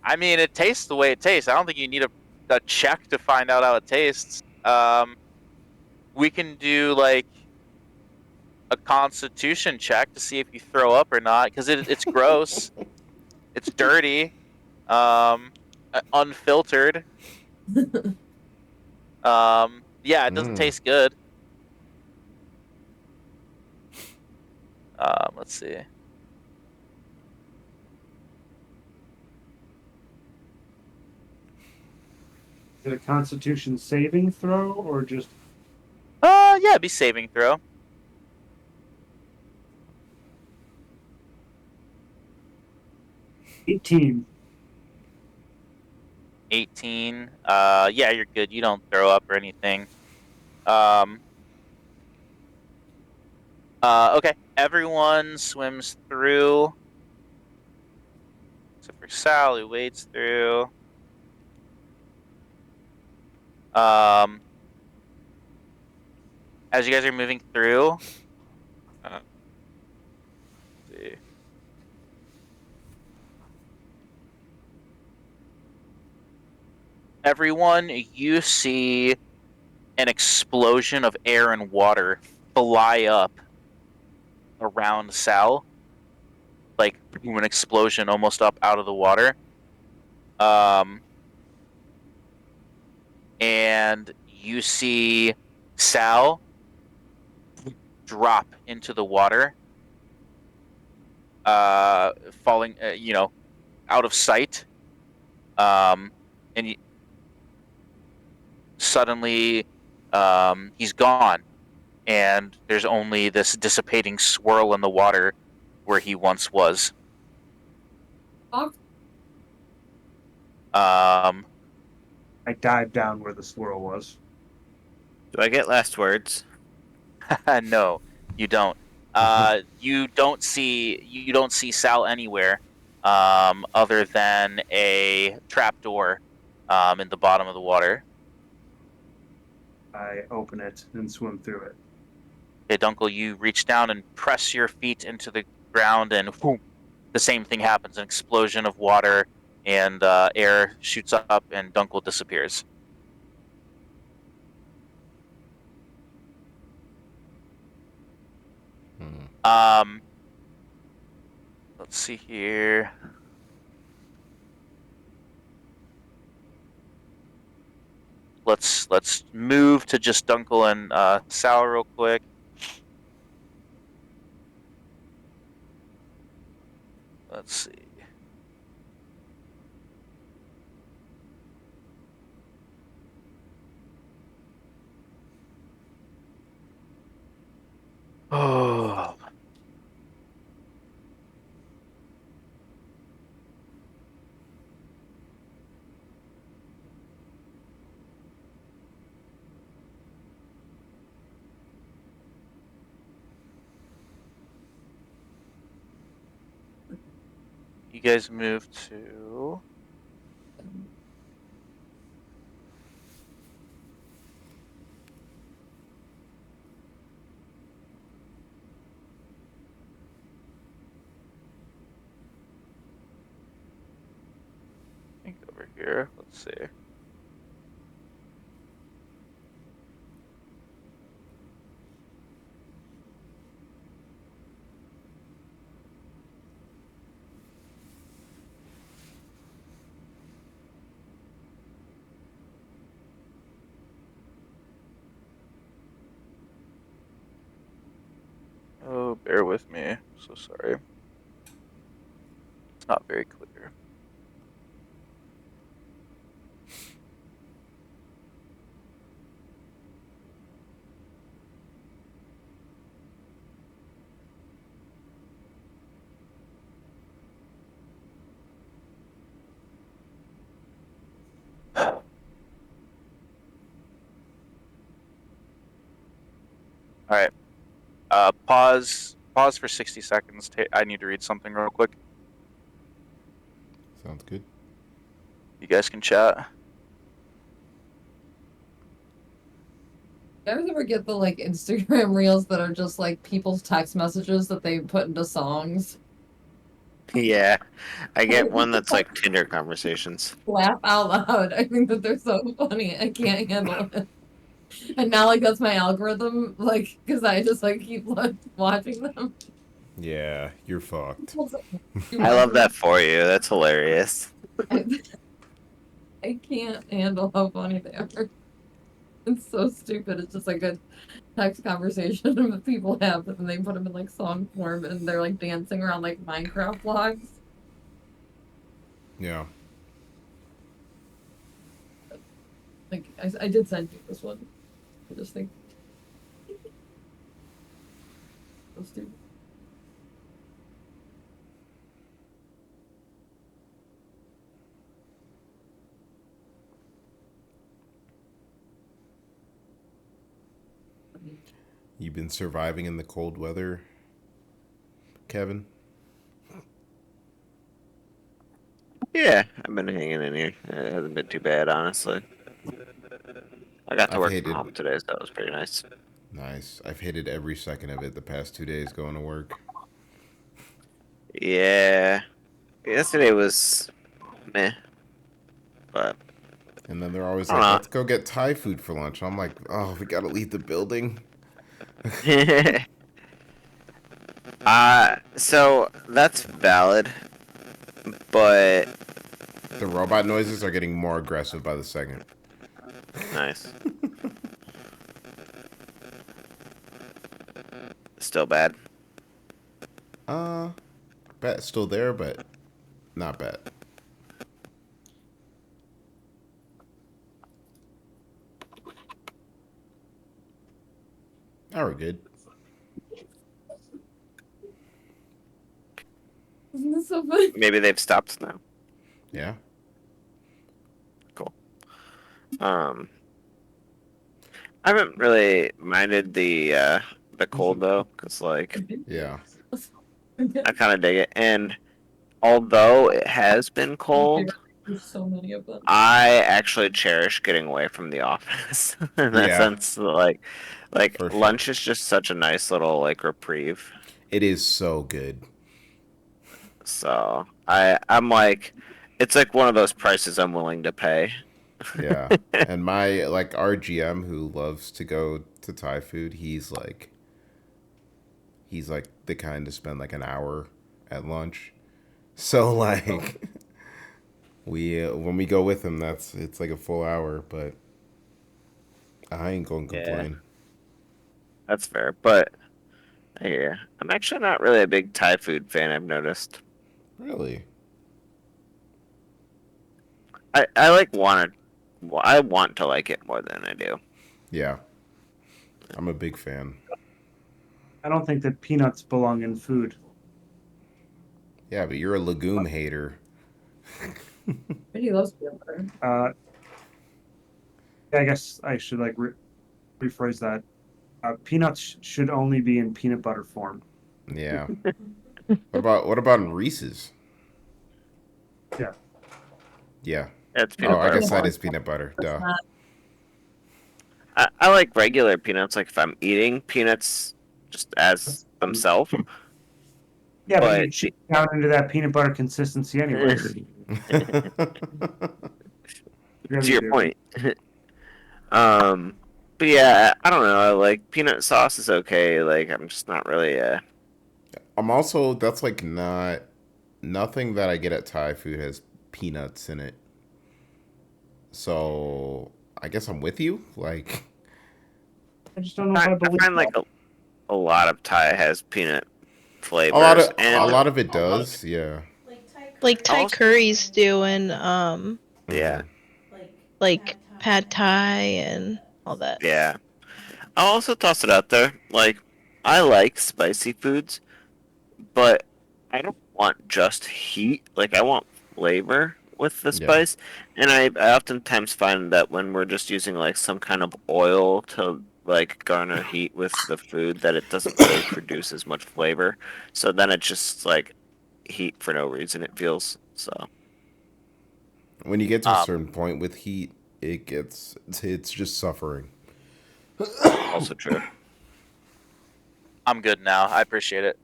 S1: I mean, it tastes the way it tastes. I don't think you need a check to find out how it tastes. We can do like a constitution check to see if you throw up or not, because it's gross. It's dirty. Unfiltered. Yeah, it doesn't taste good. Let's see.
S4: Is it a Constitution saving throw or just
S1: Yeah, it'd be saving throw.
S4: 18?
S1: 18. Yeah, you're good. You don't throw up or anything. Okay. Everyone swims through. Except for Sal, who wades through. As you guys are moving through, let's see. Everyone, you see an explosion of air and water fly up around Sal. Like an explosion almost up out of the water. And you see Sal drop into the water, falling, out of sight. And suddenly, he's gone, and there's only this dissipating swirl in the water where he once was.
S2: Fuck.
S4: I dive down where the swirl was.
S6: do I get last words?
S1: No, you don't. You don't see Sal anywhere, other than a trapdoor, in the bottom of the water.
S4: I open it and swim through it.
S1: Okay, Dunkel, you reach down and press your feet into the ground, and whoom, the same thing happens. An explosion of water and air shoots up, and Dunkel disappears. Let's see here. Let's move to just Dunkel and Sal real quick. Let's see. Oh. You guys move to here. Let's see. Oh, bear with me. I'm so sorry. It's not very clear. All right. Pause for 60 seconds. I need to read something real quick.
S5: Sounds good.
S1: You guys can chat.
S2: You guys ever get the like Instagram reels that are just like people's text messages that they put into songs?
S6: Yeah, I get one that's like Tinder conversations.
S2: Laugh out loud. I think that they're so funny. I can't handle it. And now like that's my algorithm, like because I just like keep watching them.
S5: Yeah, you're fucked.
S6: I love that for you. That's hilarious.
S2: I can't handle how funny they are. It's so stupid. It's just like a text conversation that people have, and they put them in like song form, and they're like dancing around like Minecraft blocks.
S5: Yeah.
S2: Like I did send you this one. I just think so stupid.
S5: You've been surviving in the cold weather, Kevin?
S6: Yeah, I've been hanging in here. It hasn't been too bad, honestly. I got to
S5: I've
S6: work
S5: hated.
S6: from home today, so that was pretty nice.
S5: Nice. I've hated every second of it the past 2 days going to work.
S6: Yeah, yesterday was meh, but
S5: And then they're always
S6: I
S5: like,
S6: don't
S5: let's go get Thai food for lunch. I'm like, oh, we gotta leave the building.
S6: know. So that's valid, but
S5: The robot noises are getting more aggressive by the second.
S6: nice. Still bad.
S5: Bet still there, but not bad. Now we're good.
S2: Isn't this so funny?
S6: Maybe they've stopped now.
S5: Yeah.
S6: Cool. I haven't really minded the cold though, cause like
S5: Yeah.
S6: I kind of dig it. And although it has been cold,
S2: There's so many of them.
S6: I actually cherish getting away from the office in that
S5: Yeah.
S6: sense. Like
S5: For sure.
S6: lunch is just such a nice little like reprieve.
S5: It is so good.
S6: So I'm like, it's like one of those prices I'm willing to pay.
S5: Yeah. And our GM who loves to go to Thai food, he's like the kind to spend like an hour at lunch. So like we when we go with him, it's like a full hour, but I ain't gonna complain.
S6: That's fair, but I hear ya. I'm actually not really a big Thai food fan. I've noticed.
S5: Really?
S6: I like I want to like it more than I do.
S5: Yeah. I'm a big fan.
S4: I don't think that peanuts belong in food.
S5: Yeah, but you're a legume hater.
S2: Really loves peanut butter.
S4: I guess I should like rephrase that. Peanuts should only be in peanut butter form.
S5: Yeah. What about in Reese's?
S4: Yeah.
S5: Yeah.
S6: It's peanut
S5: Oh, I
S6: butter.
S5: guess that is peanut butter. Duh.
S6: I like regular peanuts. Like if I'm eating peanuts just as themselves.
S4: Yeah, but
S6: But
S4: you chew down into that peanut butter consistency anyways.
S6: to your point. But yeah, I don't know. Like peanut sauce is okay. Like I'm just not really.
S5: I'm also that's like not nothing that I get at Thai food has peanuts in it. So I guess I'm with you. Like
S4: I just don't know if I
S6: I
S4: believe
S6: find like
S4: that.
S6: a lot of Thai has peanut flavors,
S5: a
S6: and
S5: lot of it does, yeah.
S3: Like Thai
S6: also
S3: curries do, and
S6: yeah,
S5: Hmm.
S3: like pad Thai and all that.
S6: yeah. I'll also toss it out there. Like I like spicy foods, but I don't want just heat. Like I want flavor with the
S5: Yeah.
S6: spice, and I oftentimes find that when we're just using like some kind of oil to like garner heat with the food, that it doesn't really produce as much flavor. So then it's just like heat for no reason. It feels so.
S5: When you get to a
S1: Um,
S5: certain point with heat, it's just suffering.
S6: Also true.
S1: I'm good now. I appreciate it.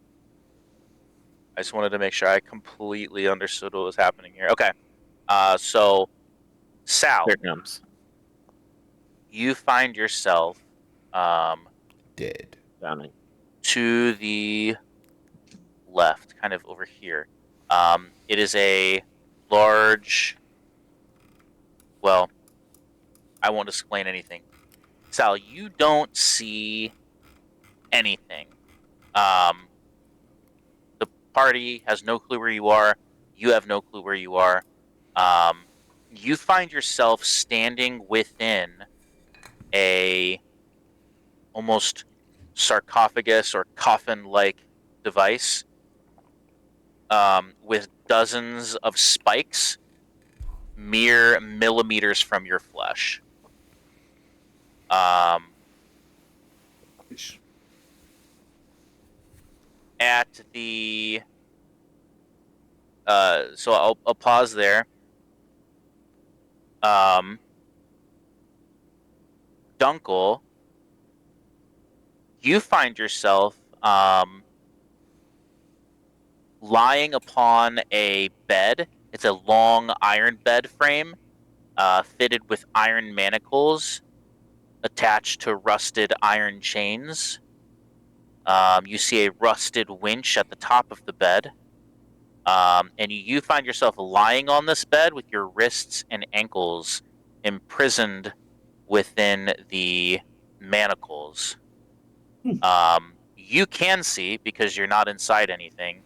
S1: I just wanted to make sure I completely understood what was happening here. Okay. So
S6: Here
S1: Sal,
S6: it comes.
S1: you find yourself um
S5: Dead.
S6: Drowning.
S1: to the left, kind of over here. It is a large. Well, I won't explain anything. Sal, you don't see anything. Um, the party has no clue where you are. You have no clue where you are. Um, you find yourself standing within a almost sarcophagus or coffin-like device with dozens of spikes mere millimeters from your flesh. Um, at the so I'll pause there. Um, Dunkel, you find yourself lying upon a bed. It's a long iron bed frame, fitted with iron manacles attached to rusted iron chains. You see a rusted winch at the top of the bed. And you find yourself lying on this bed with your wrists and ankles imprisoned within the manacles. You can see because you're not inside anything.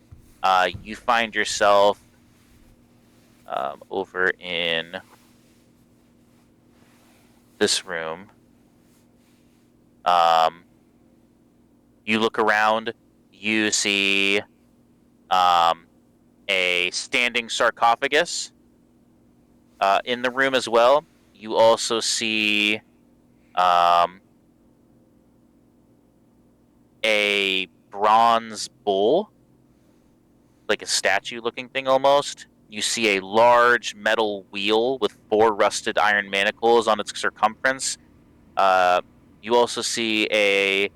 S1: You find yourself over in this room. Um, you look around. You see um, a standing sarcophagus in the room as well. You also see um, a bronze bull, like a statue looking thing almost. You see a large metal wheel with 4 rusted iron manacles on its circumference. Uh, you also see a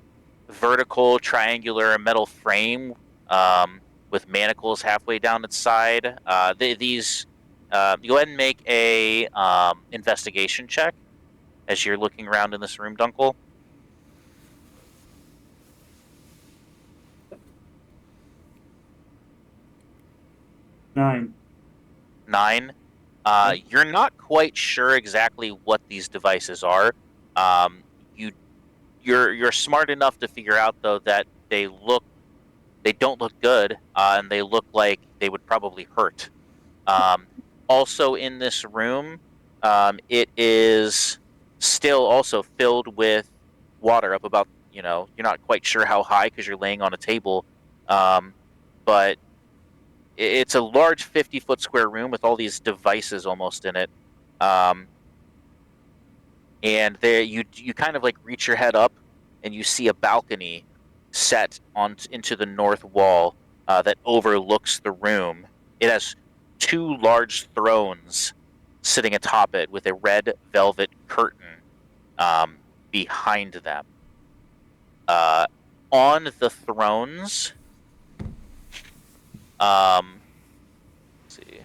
S1: vertical triangular metal frame with manacles halfway down its side. These go ahead and make a investigation check as you're looking around in this room, Dunkel.
S4: 9.
S1: 9.
S4: Yep.
S1: You're not quite sure exactly what these devices are. Um, you you're smart enough to figure out though that they don't look good, and they look like they would probably hurt. Um, Also in this room, it is still also filled with water up about, you're not quite sure how high because you're laying on a table. Um, but it's a large 50-foot square room with all these devices almost in it. Um, and there you kind of like reach your head up and you see a balcony set on into the north wall that overlooks the room. It has 2 large thrones sitting atop it with a red velvet curtain behind them. Uh, on the thrones, let's see.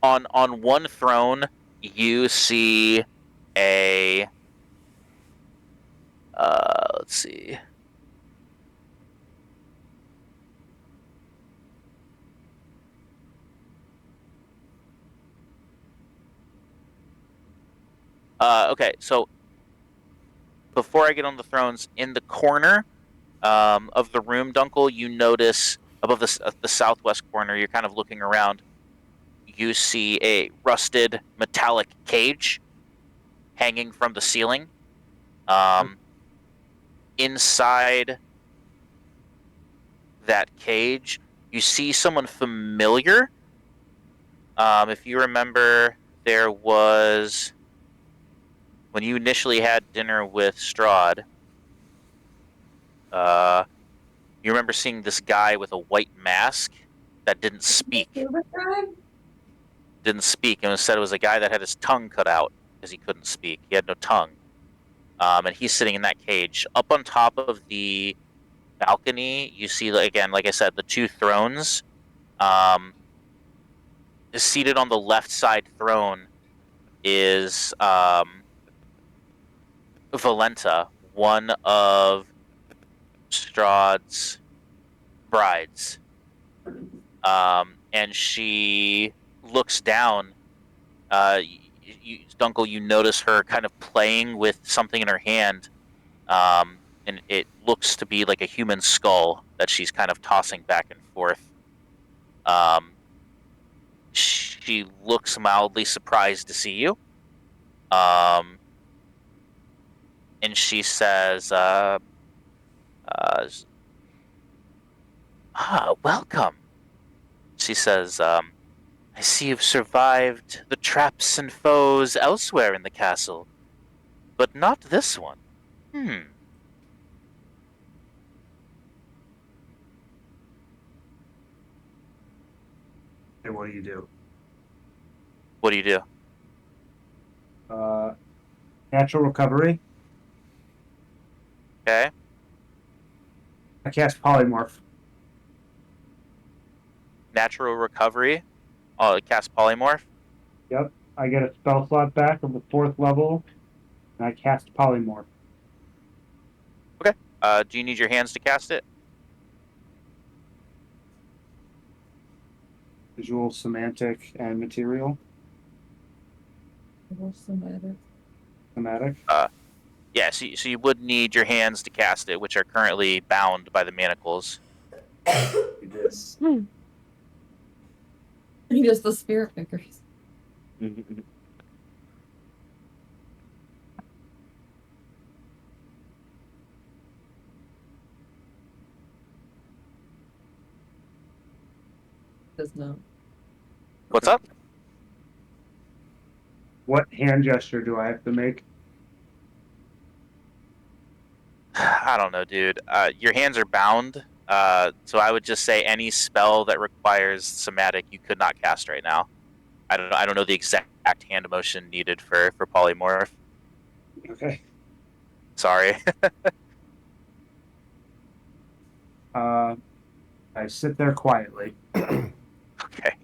S1: On one throne, you see a let's see. Okay, so before I get on the thrones, in the corner of the room, Dunkel, you notice above the southwest corner. You're kind of looking around. You see a rusted metallic cage hanging from the ceiling. Inside that cage, you see someone familiar. If you remember, there was when you initially had dinner with Strahd. Uh, you remember seeing this guy with a white mask that didn't speak. Didn't speak, and instead it was a guy that had his tongue cut out because he couldn't speak. He had no tongue. And he's sitting in that cage. Up on top of the balcony, you see, again, like I said, the two thrones. Um, Seated on the left side throne is Valenta, one of Strahd's brides. And she looks down. Dunkel, you notice her kind of playing with something in her hand, and it looks to be like a human skull that she's kind of tossing back and forth. She looks mildly surprised to see you. And she says, welcome. She says, I see you've survived the traps and foes elsewhere in the castle, but not this one.
S4: And what do you do?
S1: What do you do?
S4: Natural recovery.
S1: Okay.
S4: I cast polymorph.
S1: Natural recovery. Oh, cast polymorph.
S4: Yep. I get a spell slot back of the 4th level, and I cast polymorph.
S1: Okay. Do you need your hands to cast it?
S4: Visual, semantic, and material. Somatic.
S1: Yeah. So you would need your hands to cast it, which are currently bound by the manacles.
S4: This.
S2: Just the spirit fingers. Does not.
S1: What's up?
S4: What hand gesture do I have to make?
S1: I don't know, dude. Your hands are bound. So I would just say any spell that requires somatic you could not cast right now. I don't know the exact hand motion needed for polymorph.
S4: Okay.
S1: Sorry.
S4: I sit there quietly.
S1: Okay.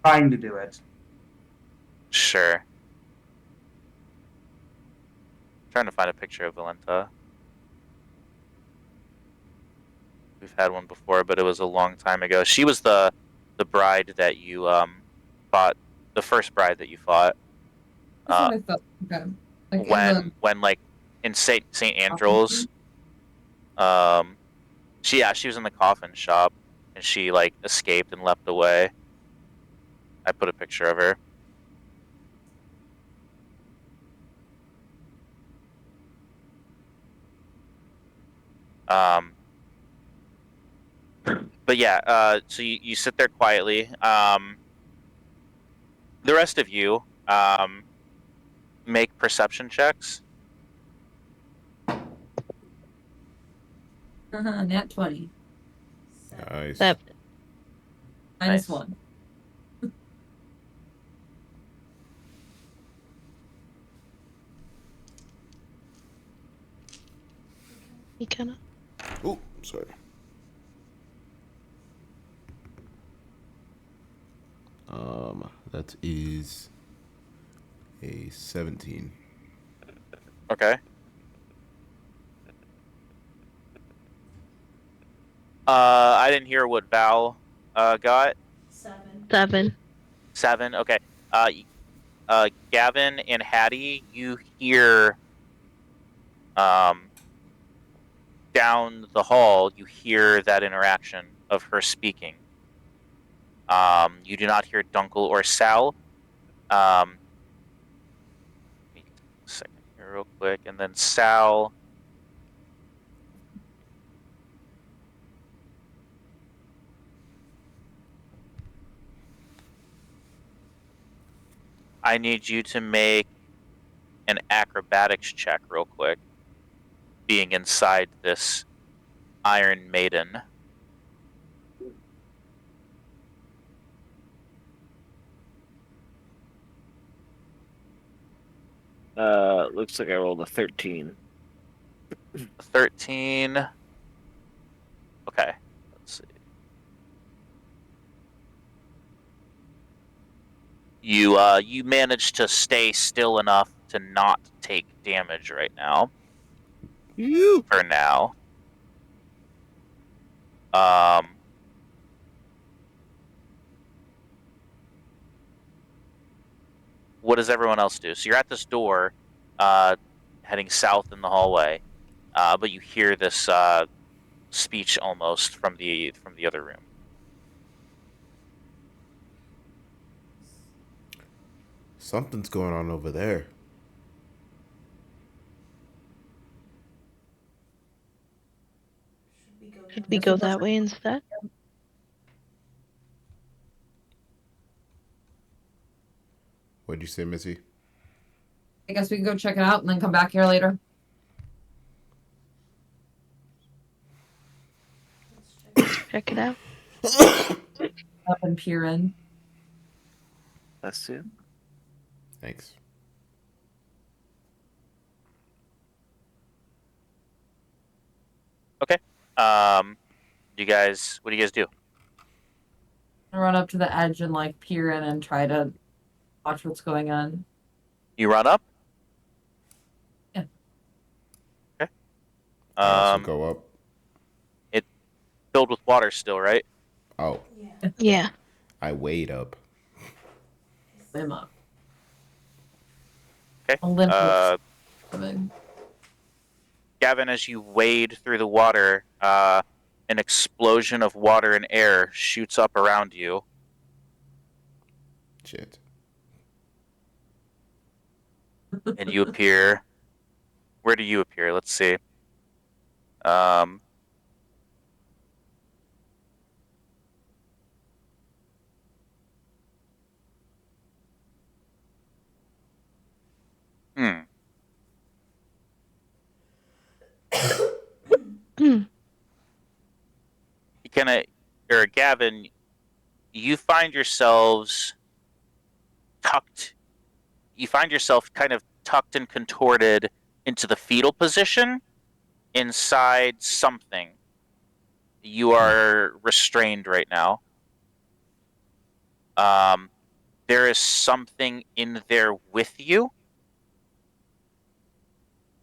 S4: Trying to do it.
S1: Sure. Trying to find a picture of Valenta. We've had one before, but it was a long time ago. She was the bride that you fought, the first bride that you fought.
S2: That's what I thought. Okay. Like
S1: when like in Saint Andrew's, she was in the coffin shop and she like escaped and leapt away. I put a picture of her. But yeah, so you sit there quietly. The rest of you make perception checks.
S2: Nat 20.
S5: Nice.
S3: That
S2: Minus
S1: Nice.
S2: 1.
S3: he kind of.
S5: Oh, sorry. That is a 17.
S1: Okay. I didn't hear what Val got.
S3: 7.
S1: 7. Okay. Uh, Gavin and Hattie, you hear down the hall. You hear that interaction of her speaking. You do not hear Dunkel or Sal. Wait a second here, real quick, and then Sal. I need you to make an acrobatics check, real quick. Being inside this Iron Maiden.
S6: Looks like I rolled a 13.
S1: 13. Okay, let's see. You managed to stay still enough to not take damage right now. For now. What does everyone else do? So you're at this door, heading south in the hallway, but you hear this speech almost from the other room.
S5: Something's going on over there.
S3: Should we go that way instead?
S5: What'd you say, Missy?
S2: I guess we can go check it out and then come back here later.
S3: Check it out.
S2: Up and peer in.
S6: That's it.
S5: Thanks.
S1: Okay. What do you guys do?
S2: I run up to the edge and like peer in and try to watch what's going on.
S1: You run up?
S2: Yeah.
S1: Okay.
S5: I also go up.
S1: It's filled with water still, right?
S5: Oh.
S3: Yeah.
S5: I wade up.
S2: Swim up.
S1: Okay. Gavin, as you wade through the water, an explosion of water and air shoots up around you.
S5: Shit.
S1: And you appear. Where do you appear? Let's see. Hmm. Gavin, you find yourselves tucked. You find yourself kind of tucked and contorted into the fetal position inside something. You are restrained right now. There is something in there with you.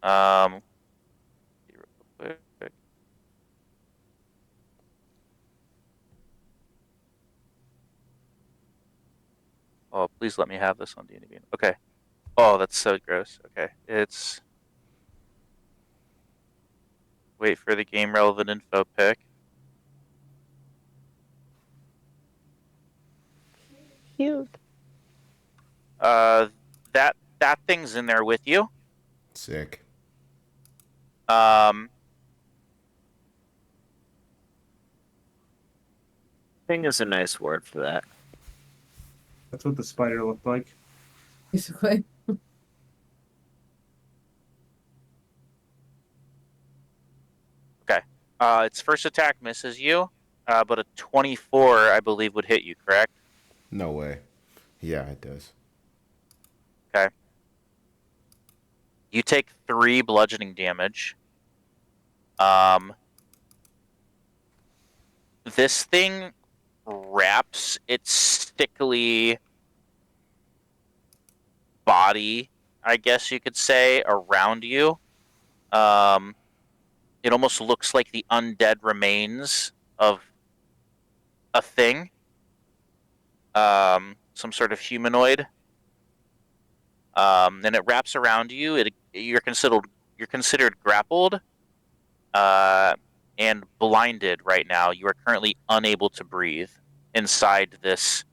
S1: Real quick. Oh, please let me have this on D&D. Okay. Oh, that's so gross. Okay. Wait for the game relevant info pick.
S3: Cute.
S1: That thing's in there with you.
S5: Sick.
S6: Thing is a nice word for that.
S4: That's what the spider looked like.
S2: Basically.
S1: Okay. Its first attack misses you, but a 24, I believe, would hit you, correct?
S5: No way. Yeah, it does.
S1: Okay. You take 3 bludgeoning damage. This thing wraps its stickly body, I guess you could say, around you. Um, it almost looks like the undead remains of a thing, some sort of humanoid. And it wraps around you. You're considered grappled, uh, and blinded right now. You are currently unable to breathe inside this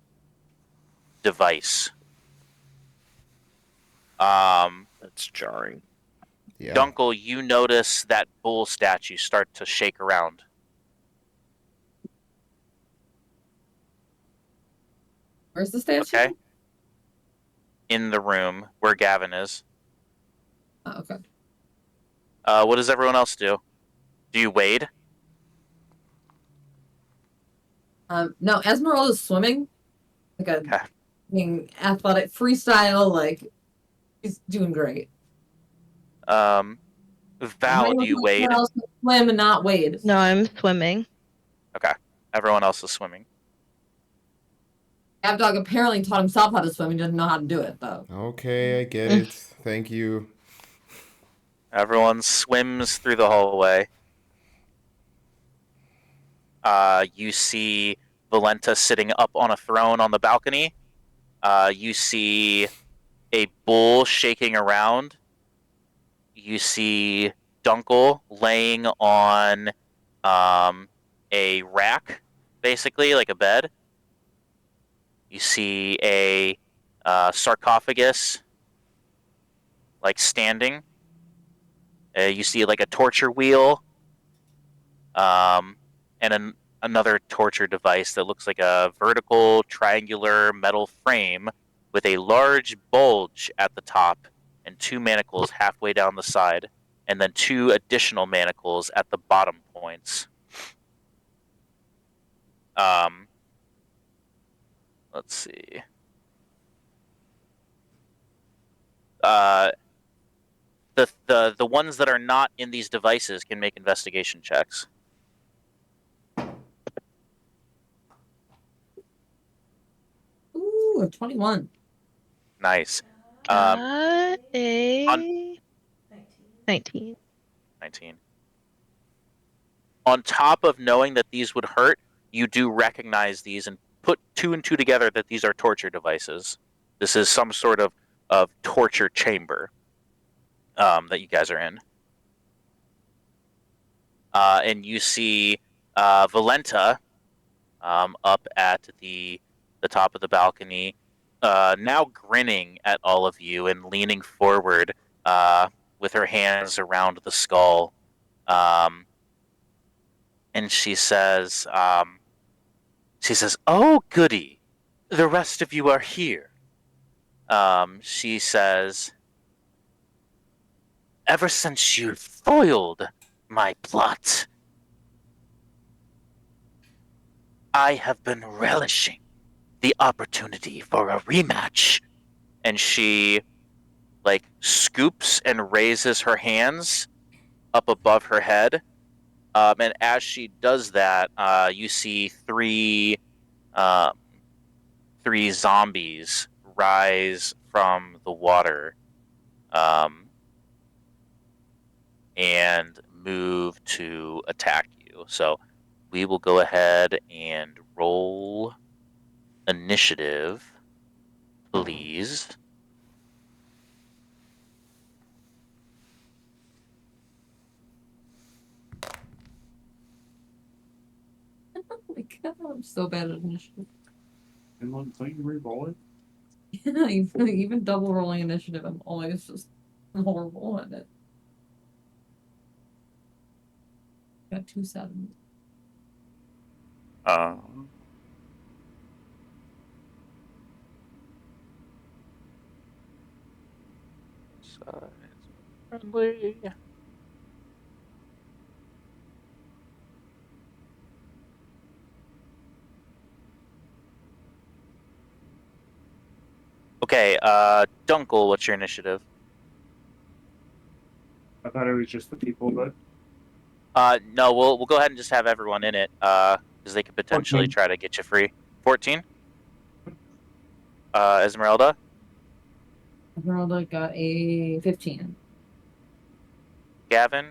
S1: device. Um,
S6: That's jarring.
S5: Yeah.
S1: Dunkel, you notice that bull statue start to shake around.
S2: Where's the statue?
S1: Okay, in the room where Gavin is.
S2: Oh, okay.
S1: What does everyone else do? Do you wade?
S2: No, Esmeralda's swimming. Like a
S1: Okay.
S2: athletic freestyle, like he's doing great.
S1: Val,
S2: How
S1: do
S2: do
S1: you wade?
S2: someone else can swim and not wade?
S3: No, I'm swimming.
S1: Okay. Everyone else is swimming.
S2: Avdog apparently taught himself how to swim. He doesn't know how to do it though.
S5: Okay, I get it. Thank you.
S1: Everyone swims through the hallway. You see Valenta sitting up on a throne on the balcony. You see a bull shaking around. You see Dunkel laying on a rack, basically like a bed. You see a sarcophagus, like standing. You see like a torture wheel, um, and another torture device that looks like a vertical triangular metal frame with a large bulge at the top and two manacles halfway down the side, and then two additional manacles at the bottom points. Um, let's see. Uh, the ones that are not in these devices can make investigation checks.
S2: Ooh, a 21.
S1: Nice.
S3: Got a
S1: On
S3: 19.
S1: 19. On top of knowing that these would hurt, you do recognize these and put two and two together that these are torture devices. This is some sort of torture chamber that you guys are in. And you see Valenta up at the top of the balcony, now grinning at all of you and leaning forward with her hands around the skull. And she says, "Oh, goody, the rest of you are here." She says, "Ever since you foiled my plot, I have been relishing the opportunity for a rematch." And she like scoops and raises her hands up above her head. And as she does that, you see um, three zombies rise from the water, um, and move to attack you. So we will go ahead and roll initiative, please.
S2: Oh my god, I'm so bad at initiative.
S4: And don't you re-roll it?
S2: Yeah, even double rolling initiative, I'm always just horrible at it. Got 2 7s.
S1: Size friendly. Okay, Dunkel, what's your initiative?
S4: I thought it was just the people, but
S1: No, we'll go ahead and just have everyone in it, because because they could potentially
S4: 14.
S1: try to get you free. 14. Esmeralda.
S2: Esmeralda got a 15.
S1: Gavin.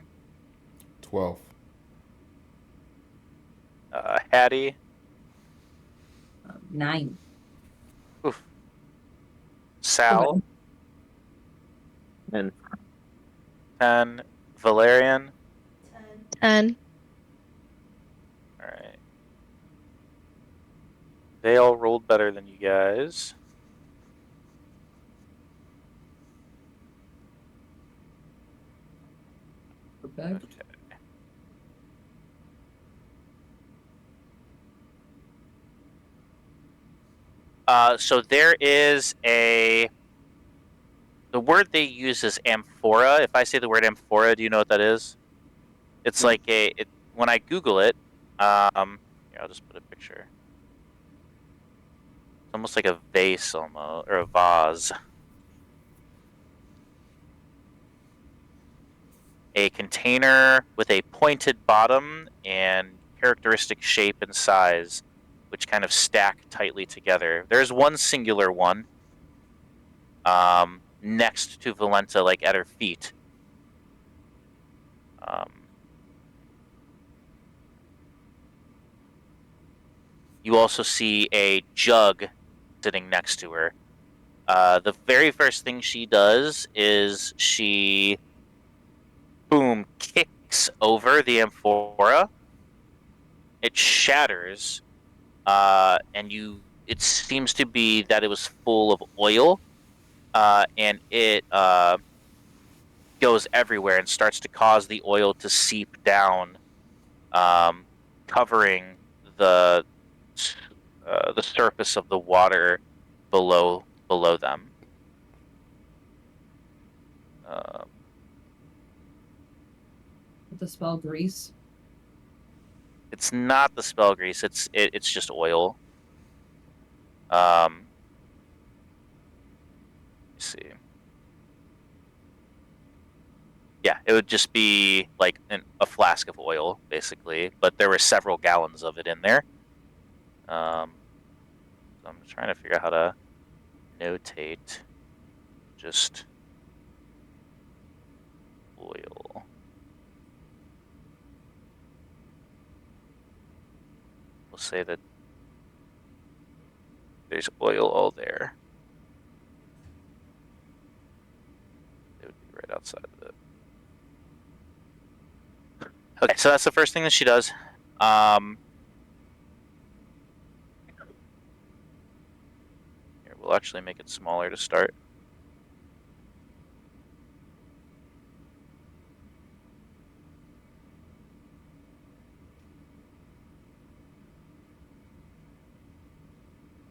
S5: 12.
S1: Hattie.
S2: 9.
S1: Oof. Sal.
S6: And
S1: 10. Valerian.
S3: 10.
S1: All right. They all rolled better than you guys.
S2: Perfect.
S1: Okay. So there is the word they use is amphora. If I say the word amphora, do you know what that is? It's like when I Google it, here, I'll just put a picture. It's almost like a vase almost, or a vase. A container with a pointed bottom and characteristic shape and size, which kind of stack tightly together. There's one singular one next to Valenta, like at her feet. You also see a jug sitting next to her. The very first thing she does is she, boom, kicks over the amphora. It shatters, and it seems to be that it was full of oil, and it goes everywhere and starts to cause the oil to seep down, covering the the surface of the water below them.
S2: The spell grease.
S1: It's not the spell grease. It's just oil. Let's see. Yeah, it would just be like a flask of oil, basically, but there were several gallons of it in there. So I'm trying to figure out how to notate just oil. We'll say that there's oil all there. It would be right outside of it. Okay, so that's the first thing that she does. Here, we'll actually make it smaller to start.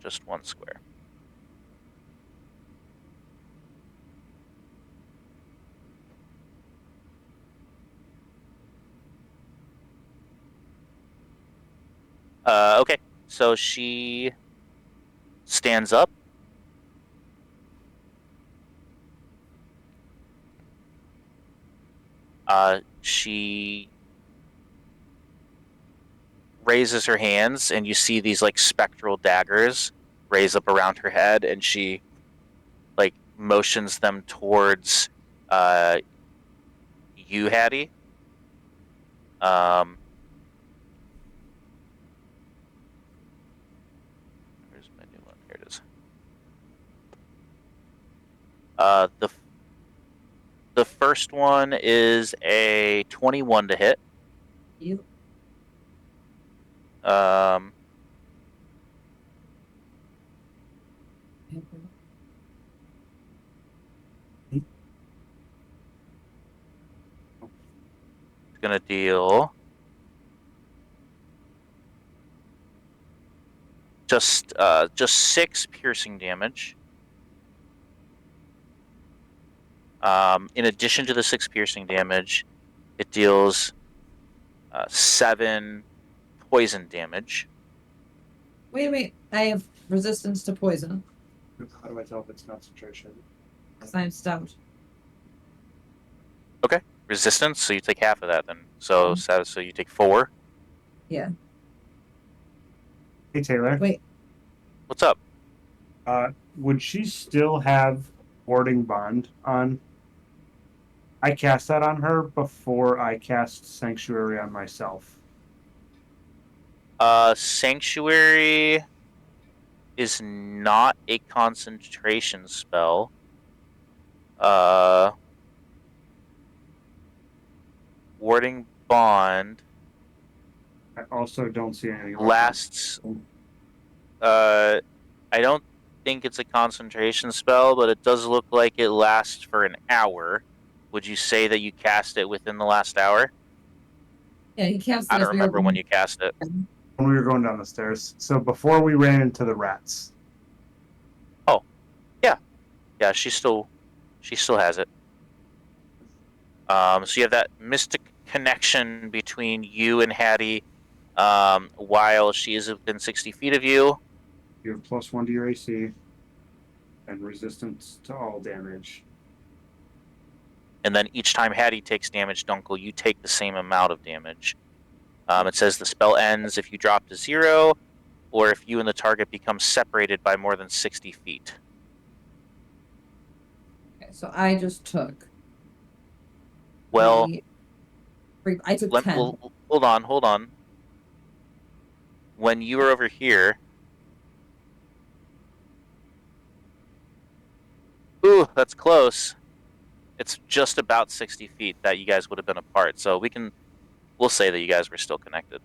S1: Just one square. Okay, so she stands up. She raises her hands, and you see these like spectral daggers raise up around her head, and she like motions them towards you, Hattie. Where's my new one? Here it is. The first one is a 21 to hit.
S2: You.
S1: It's gonna deal just 6 piercing damage. In addition to the 6 piercing damage, it deals 7 poison damage.
S2: Wait. I have resistance to poison
S4: How do I tell if it's concentration?
S2: because I'm stout.
S1: Okay, resistance. So you take half of that then. So you take 4.
S2: Yeah.
S4: Hey, Taylor.
S2: Wait,
S1: What's up?
S4: Would she still have warding bond on? I cast that on her before I cast sanctuary on myself.
S1: Sanctuary is not a concentration spell. Uh, Warding Bond
S4: I also don't see anything about
S1: lasts. I don't think it's a concentration spell, but it does look like it lasts for an hour. Would you say that you cast it within the last hour?
S2: yeah, he cast
S1: I
S2: it
S1: don't
S2: as we were
S1: remember when you cast it.
S4: when we were going down the stairs. So before we ran into the rats.
S1: Oh, yeah, she still has it. So you have that mystic connection between you and Hattie, while she is within 60 feet of you.
S4: You have +1 to your AC and resistance to all damage.
S1: And then each time Hattie takes damage, Dunkel, you take the same amount of damage. It says the spell ends if you drop to 0, or if you and the target become separated by more than 60 feet.
S2: Okay, so I just took
S1: Well,
S2: I took 10.
S1: hold on. When you were over here, ooh, that's close. It's just about 60 feet that you guys would have been apart. So we'll say that you guys were still connected.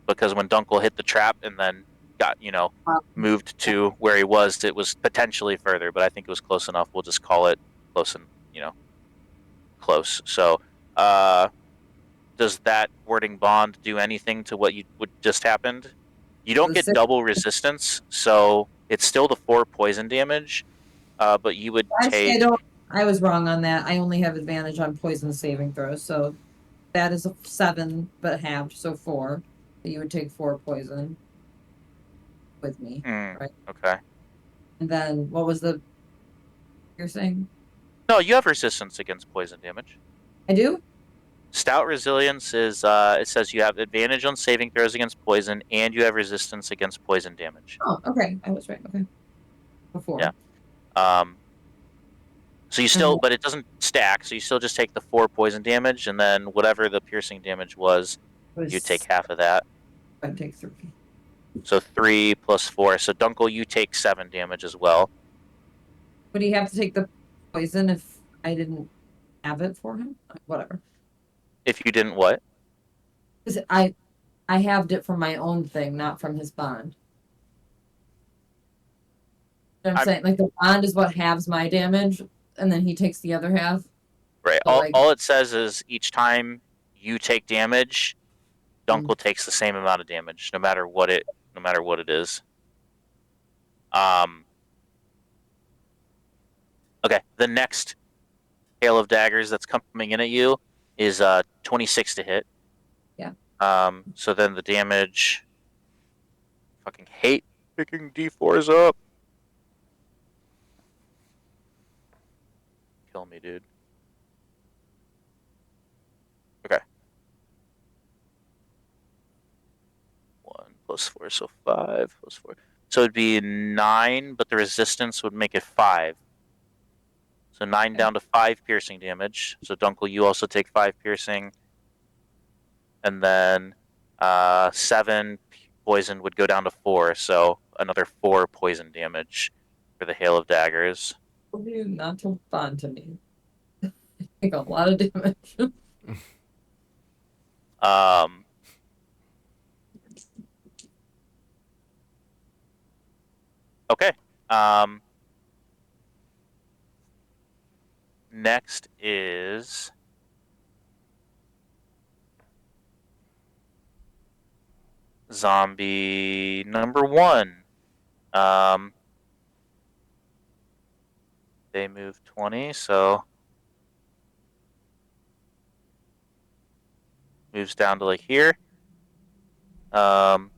S1: Because when Dunkel hit the trap and then got, moved to where he was, it was potentially further, but I think it was close enough. We'll just call it close and, close. So, does that wording bond do anything to what you would just happened? You don't get double resistance, so it's still the 4 poison damage, but you would take.
S2: I was wrong on that. I only have advantage on poison saving throws, so that is a 7, but halved, so 4. So you would take 4 poison with me, right?
S1: Okay.
S2: And then what was the you're saying?
S1: No, you have resistance against poison damage.
S2: I do?
S1: Stout resilience is it says you have advantage on saving throws against poison, and you have resistance against poison damage.
S2: Oh, okay. I was right. Okay. Before.
S1: Yeah. So you still, but it doesn't stack. So you still just take the 4 poison damage, and then whatever the piercing damage was, you take half of that.
S2: I take 3.
S1: So 3 plus 4. So Dunkel, you take 7 damage as well.
S2: Would he have to take the poison if I didn't have it for him? Whatever.
S1: If you didn't what?
S2: Because I halved it from my own thing, not from his bond. I'm saying, like, the bond is what halves my damage, and then he takes the other half.
S1: Right.
S2: So,
S1: All it says is each time you take damage, Dunkel takes the same amount of damage, no matter what it is. Okay. The next hail of daggers that's coming in at you is 26 to hit.
S2: Yeah.
S1: So then the damage. Fucking hate picking D4s up. Kill me, dude. Okay. 1 plus 4, so 5 plus 4. So it'd be 9, but the resistance would make it 5. So 9 down to 5 piercing damage. So Dunkel, you also take 5 piercing. And then 7 poison would go down to 4. So another 4 poison damage for the hail of daggers.
S2: You not to bond to me. I take a lot of damage.
S1: Okay. Next is zombie number 1. They move 20, so moves down to like here. The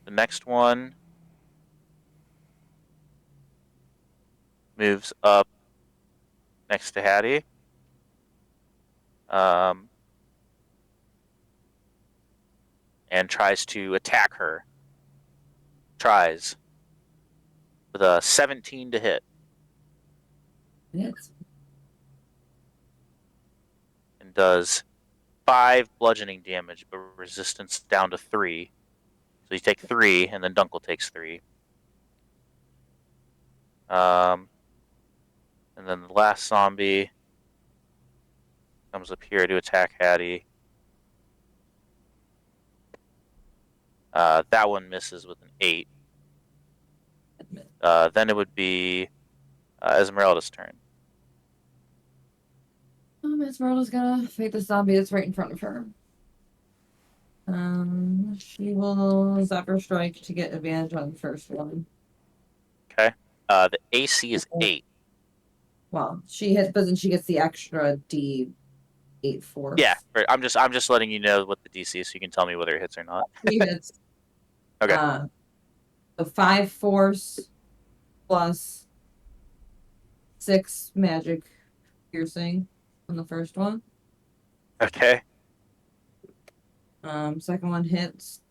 S1: next one moves up next to Hattie. and tries to attack her. Tries with a 17 to hit.
S2: Hits.
S1: And does 5 bludgeoning damage, but resistance down to 3. So you take 3, and then Dunkel takes 3. And then the last zombie comes up here to attack Hattie. That one misses with an 8. Then it would be Esmeralda's turn.
S2: Esmeralda's gonna fight the zombie that's right in front of her. She will Zephyr Strike to get advantage on the first one.
S1: Okay. The AC is 8.
S2: Well, she hits, but then she gets the extra D8 force.
S1: Yeah, right. I'm just letting you know what the DC is, so you can tell me whether it hits or not.
S2: She hits.
S1: Okay.
S2: The 5 force plus 6 magic piercing on the first one.
S1: Okay.
S2: Second one hits.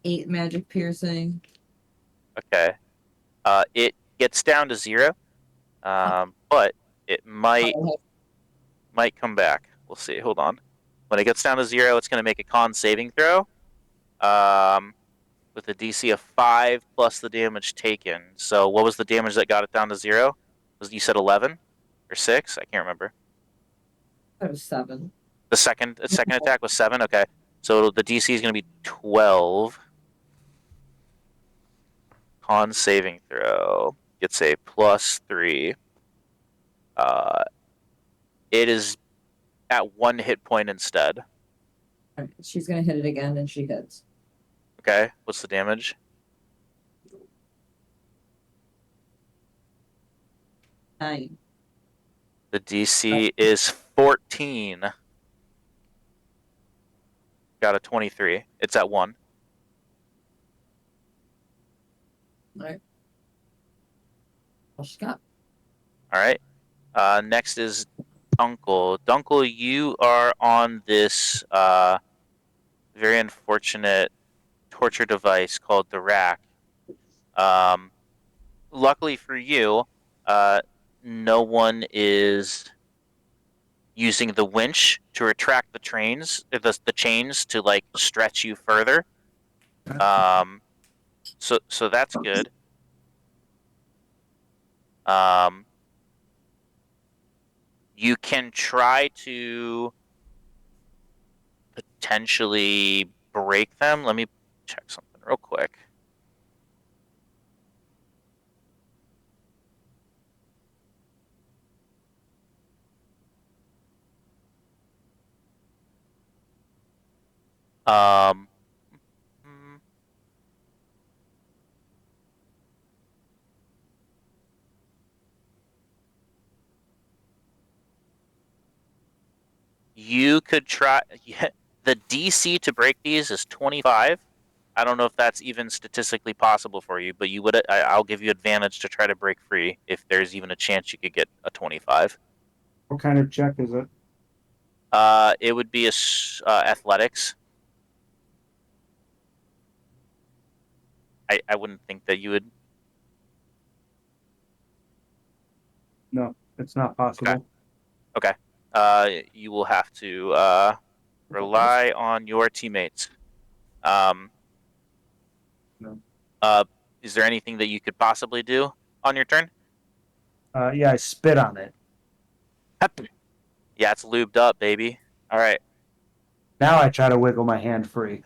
S2: 8 magic piercing.
S1: Okay. It gets down to 0. But it might come back. We'll see. Hold on. When it gets down to 0, it's going to make a con saving throw. With a DC of 5 plus the damage taken. So what was the damage that got it down to 0? You said 11 or 6? I can't remember.
S2: That was 7.
S1: The second attack was 7. Okay, so the DC is going to be 12. Con saving throw gets a +3. It is at 1 hit point instead.
S2: All right, she's gonna hit it again, and she hits.
S1: Okay, what's the damage?
S2: 9.
S1: The DC is 14. Got a 23. It's at 1.
S2: All right. What she got?
S1: All right. Next is Dunkel. Dunkel, you are on this very unfortunate torture device called the rack. Luckily for you, no one is using the winch to retract the chains to like stretch you further. So that's good. You can try to potentially break them. Let me check something real quick. You could try. The DC to break these is 25. I don't know if that's even statistically possible for you, but you would. I'll give you advantage to try to break free if there's even a chance you could get a 25.
S4: What kind of check is it?
S1: It would be athletics. I wouldn't think that you would.
S4: No, it's not possible.
S1: Okay. You will have to rely on your teammates.
S4: No.
S1: Is there anything that you could possibly do on your turn?
S4: Yeah, I spit on it.
S1: Yeah, it's lubed up, baby. All right.
S4: Now I try to wiggle my hand free.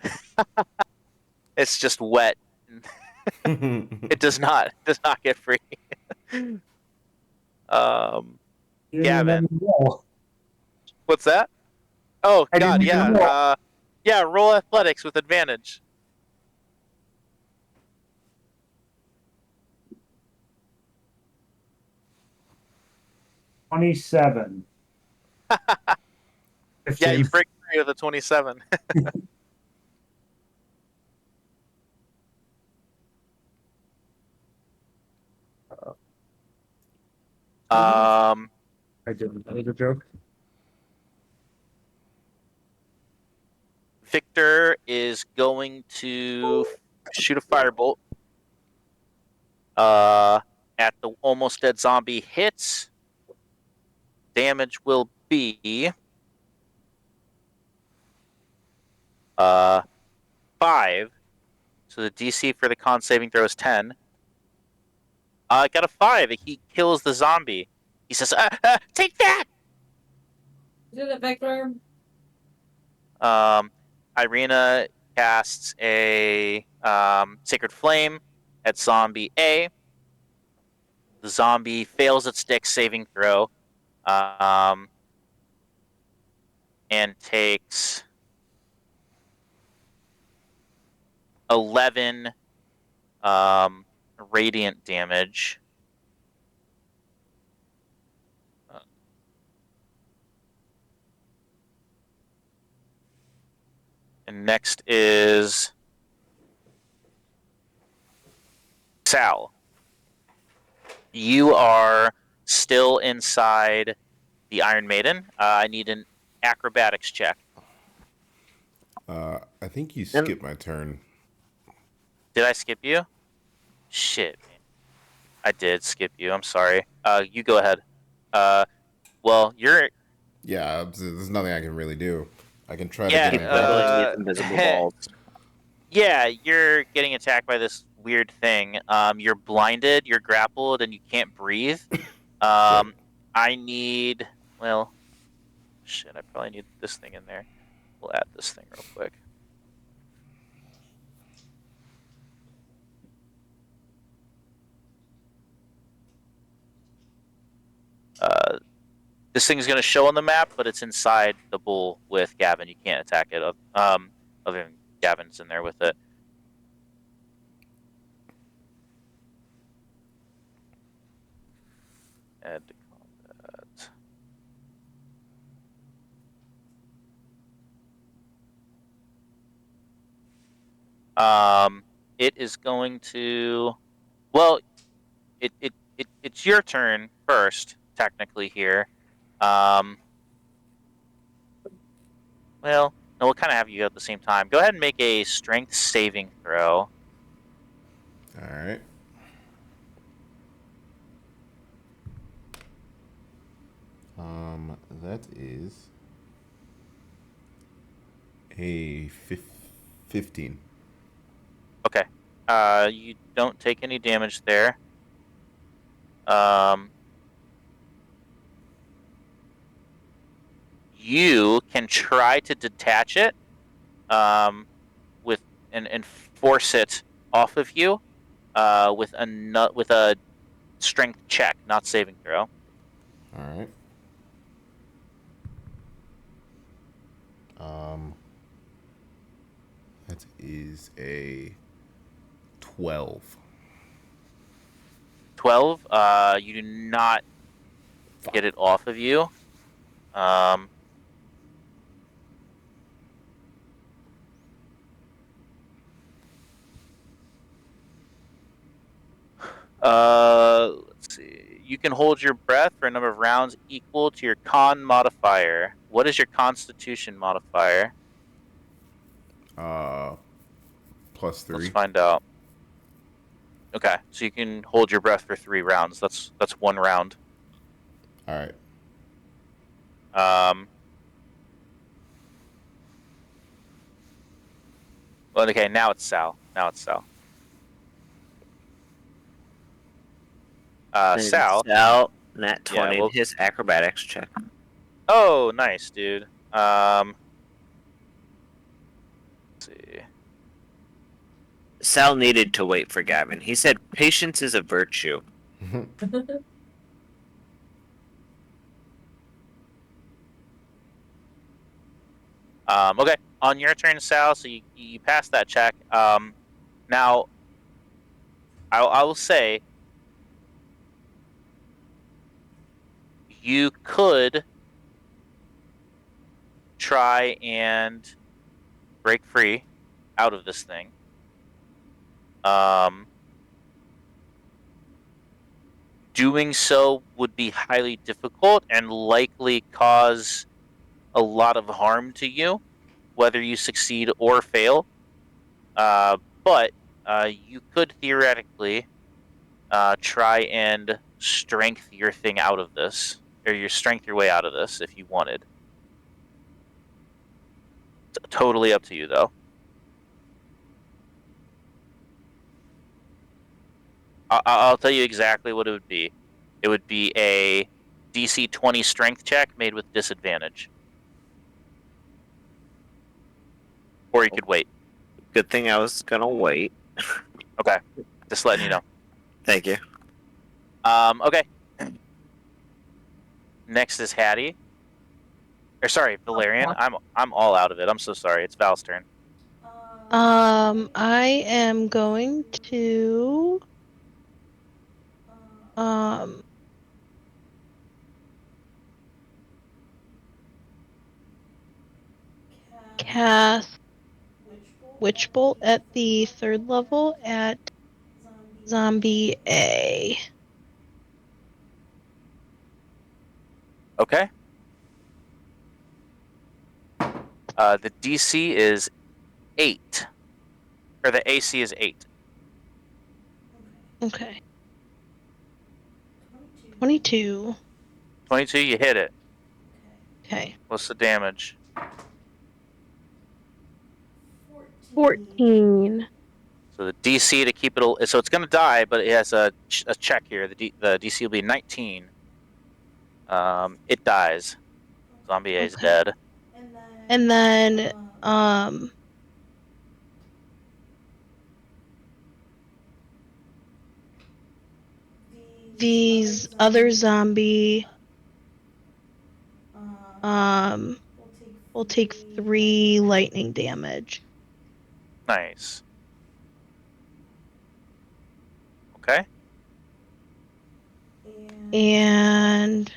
S1: It's just wet. It does not get free. Gavin, what's that? Oh
S4: I
S1: God,
S4: didn't even
S1: yeah.
S4: roll.
S1: Yeah, roll athletics with advantage.
S4: $27.
S1: Yeah, you break free with a 27.
S4: I didn't. That was a joke.
S1: Victor is going to shoot a firebolt at the almost dead zombie. Hits. Damage will be 5. So the DC for the con saving throw is 10. I got a 5. He kills the zombie. He says, "Take that!"
S2: Did it, Victor?
S1: Irina casts a Sacred Flame at zombie A. The zombie fails its dex saving throw and takes 11 radiant damage. And next is Sal. You are still inside the Iron Maiden. I need an acrobatics check.
S5: I think you skipped my turn.
S1: Did I skip you? Shit, man. I did skip you. I'm sorry. You go ahead. Well, you're...
S5: Yeah, there's nothing I can really do. I can try
S1: Yeah,
S5: to
S6: Keep
S5: get
S6: wiggling
S5: unconscious.
S6: these invisible balls.
S1: Yeah, you're getting attacked by this weird thing. You're blinded, you're grappled, and you can't breathe. I need... Well, shit, I probably need this thing in there. We'll add this thing real quick. This thing is going to show on the map, but it's inside the bowl with Gavin. You can't attack it. Other than Gavin's in there with it. Add to combat. It is going to... Well, it's your turn first, technically, here. Well, no, we'll kind of have you at the same time. Go ahead and make a strength saving throw.
S5: All right. That is a 15.
S1: Okay. You don't take any damage there. You can try to detach it, with and force it off of you, with a strength check, not saving throw.
S5: All right. That is a 12.
S1: 12. You do not get it off of you. Let's see. You can hold your breath for a number of rounds equal to your con modifier. What is your constitution modifier?
S5: +3.
S1: Let's find out. Okay, so you can hold your breath for 3 rounds. That's 1 round.
S5: All right.
S1: Well, okay, now it's Sal. Sal.
S6: Nat 20, his acrobatics check.
S1: Oh, nice, dude. Let's see.
S6: Sal needed to wait for Gavin. He said patience is a virtue.
S1: Okay, on your turn, Sal, so you passed that check. Now, I will say, you could try and break free out of this thing. Doing so would be highly difficult and likely cause a lot of harm to you. whether you succeed or fail. But you could theoretically try and strength your thing out of this, or your strength your way out of this if you wanted. It's totally up to you, though. I'll tell you exactly what it would be. It would be a DC 20 strength check made with disadvantage. Or you could wait.
S6: Good thing I was gonna wait.
S1: Okay. Just letting you know.
S6: Thank you.
S1: Okay. Next is Hattie. Or sorry, Valerian. I'm all out of it. I'm so sorry. It's Val's turn.
S3: I am going to cast Witch Bolt at the 3rd level at Zombie A.
S1: Okay. The DC is 8. Or the AC is 8.
S3: Okay. 22.
S1: 22, you hit it.
S3: Okay.
S1: What's the damage?
S3: 14.
S1: So the DC to keep it, so it's going to die, but it has a check here. The DC will be 19. It dies. Zombie A is dead.
S3: And then these other zombie will take 3 lightning damage.
S1: Nice. Okay.
S3: And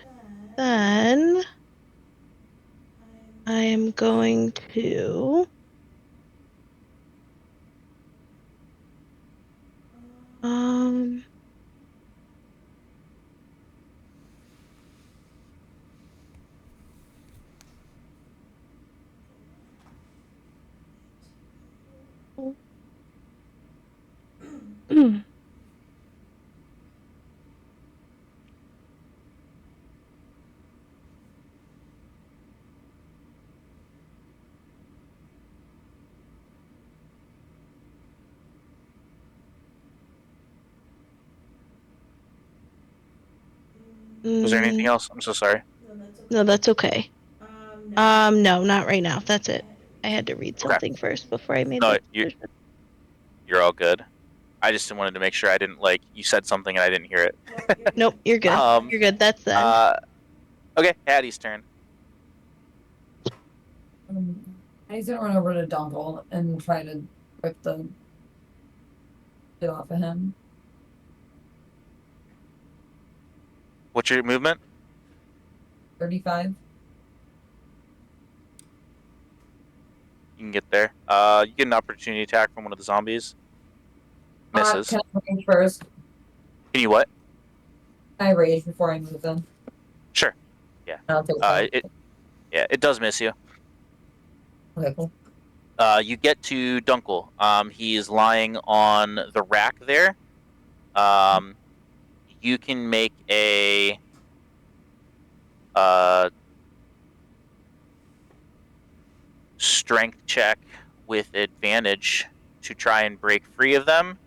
S3: then I am going to
S1: Was there anything else? I'm so sorry.
S3: No, that's okay. No, not right now. That's it. I had to read something first before I made
S1: No,
S3: that decision.
S1: you're all good. I just wanted to make sure I didn't, you said something and I didn't hear it.
S3: Nope, you're good. You're good. That's then.
S1: Okay, Hattie's turn.
S2: He's gonna run over to Dunkel and try to rip the shit off of him.
S1: What's your movement?
S2: 35.
S1: You can get there. You get an opportunity attack from one of the zombies. Misses.
S2: Can I rage first?
S1: Can you what?
S2: Can I rage before I move them?
S1: Sure. Yeah.
S2: I'll take that.
S1: It does miss you.
S2: Okay, cool.
S1: You get to Dunkel. He is lying on the rack there. You can make a strength check with advantage to try and break free of them.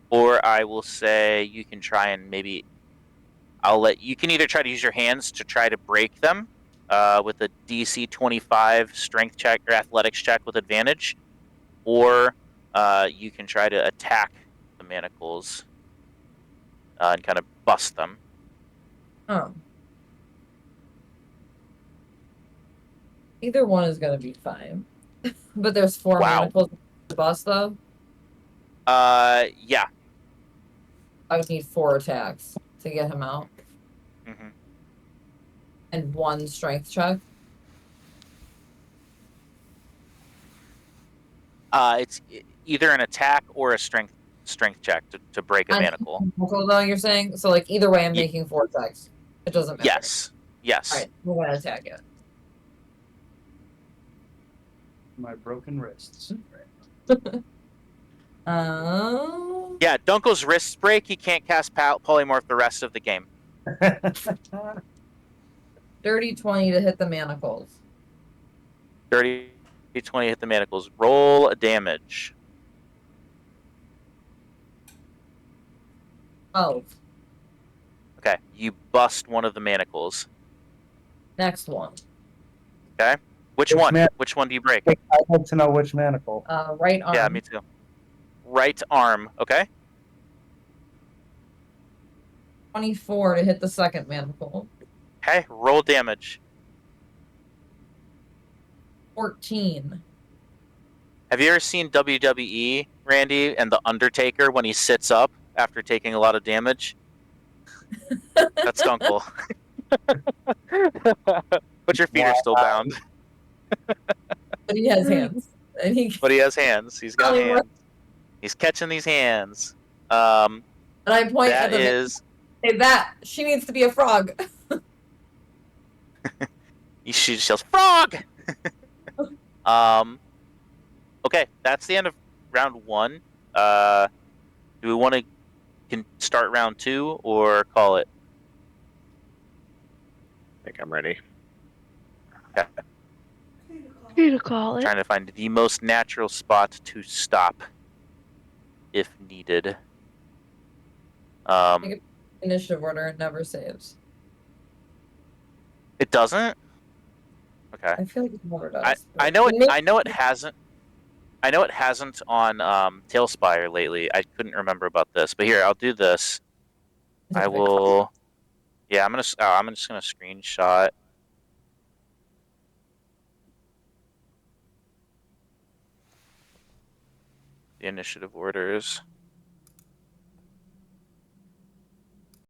S1: Or I will say you can try and maybe you can either try to use your hands to try to break them with a DC 25 strength check or athletics check with advantage, or you can try to attack the manacles and kind of bust them.
S2: Oh. Either one is gonna be fine. But there's 4 manacles to bust though.
S1: Yeah.
S2: I would need 4 attacks to get him out.
S1: Mm-hmm.
S2: And 1 strength check.
S1: It's either an attack or a strength strength check to break a
S2: On
S1: manacle.
S2: manacle, though, you're saying? So, like, either way, I'm
S1: Ye-
S2: making 4 attacks. It doesn't matter.
S1: Yes. Yes.
S2: Alright, we're gonna attack it.
S4: My broken wrists.
S1: Yeah, Dunkel's wrists break. He can't cast polymorph the rest of the game.
S2: Dirty 20 to hit the manacles.
S1: 30, 20 hit the manacles. Roll a damage.
S2: 12.
S1: Okay, you bust one of the manacles.
S2: Next one.
S1: Okay, which one? Which one do you break?
S4: I'd like to know which manacle.
S2: Right arm.
S1: Yeah, me too. Right arm. Okay.
S2: 24 to hit the second manacle.
S1: Okay, roll damage.
S2: 14.
S1: Have you ever seen WWE, Randy, and The Undertaker when he sits up after taking a lot of damage? That's Dunkel. But your feet are still bound.
S2: But he has hands. And
S1: But he has hands. He's got
S2: Polymorph.
S1: hands. He's catching these hands.
S2: And I point at
S1: That
S2: the
S1: is.
S2: say that she needs to be a frog.
S1: She just yells, "Frog!" Okay, that's the end of round 1. Do we want to start round 2 or call it?
S6: I think I'm ready.
S1: Okay.
S3: Free to call it.
S1: Trying to find the most natural spot to stop, if needed.
S2: Initiative order, it never saves.
S1: It doesn't. Okay.
S2: I feel like it never does.
S1: I know it. I know it hasn't. I know it hasn't on Tailspire lately. I couldn't remember about this, but here I'll do this. I will. Yeah, I'm just gonna screenshot. The initiative orders.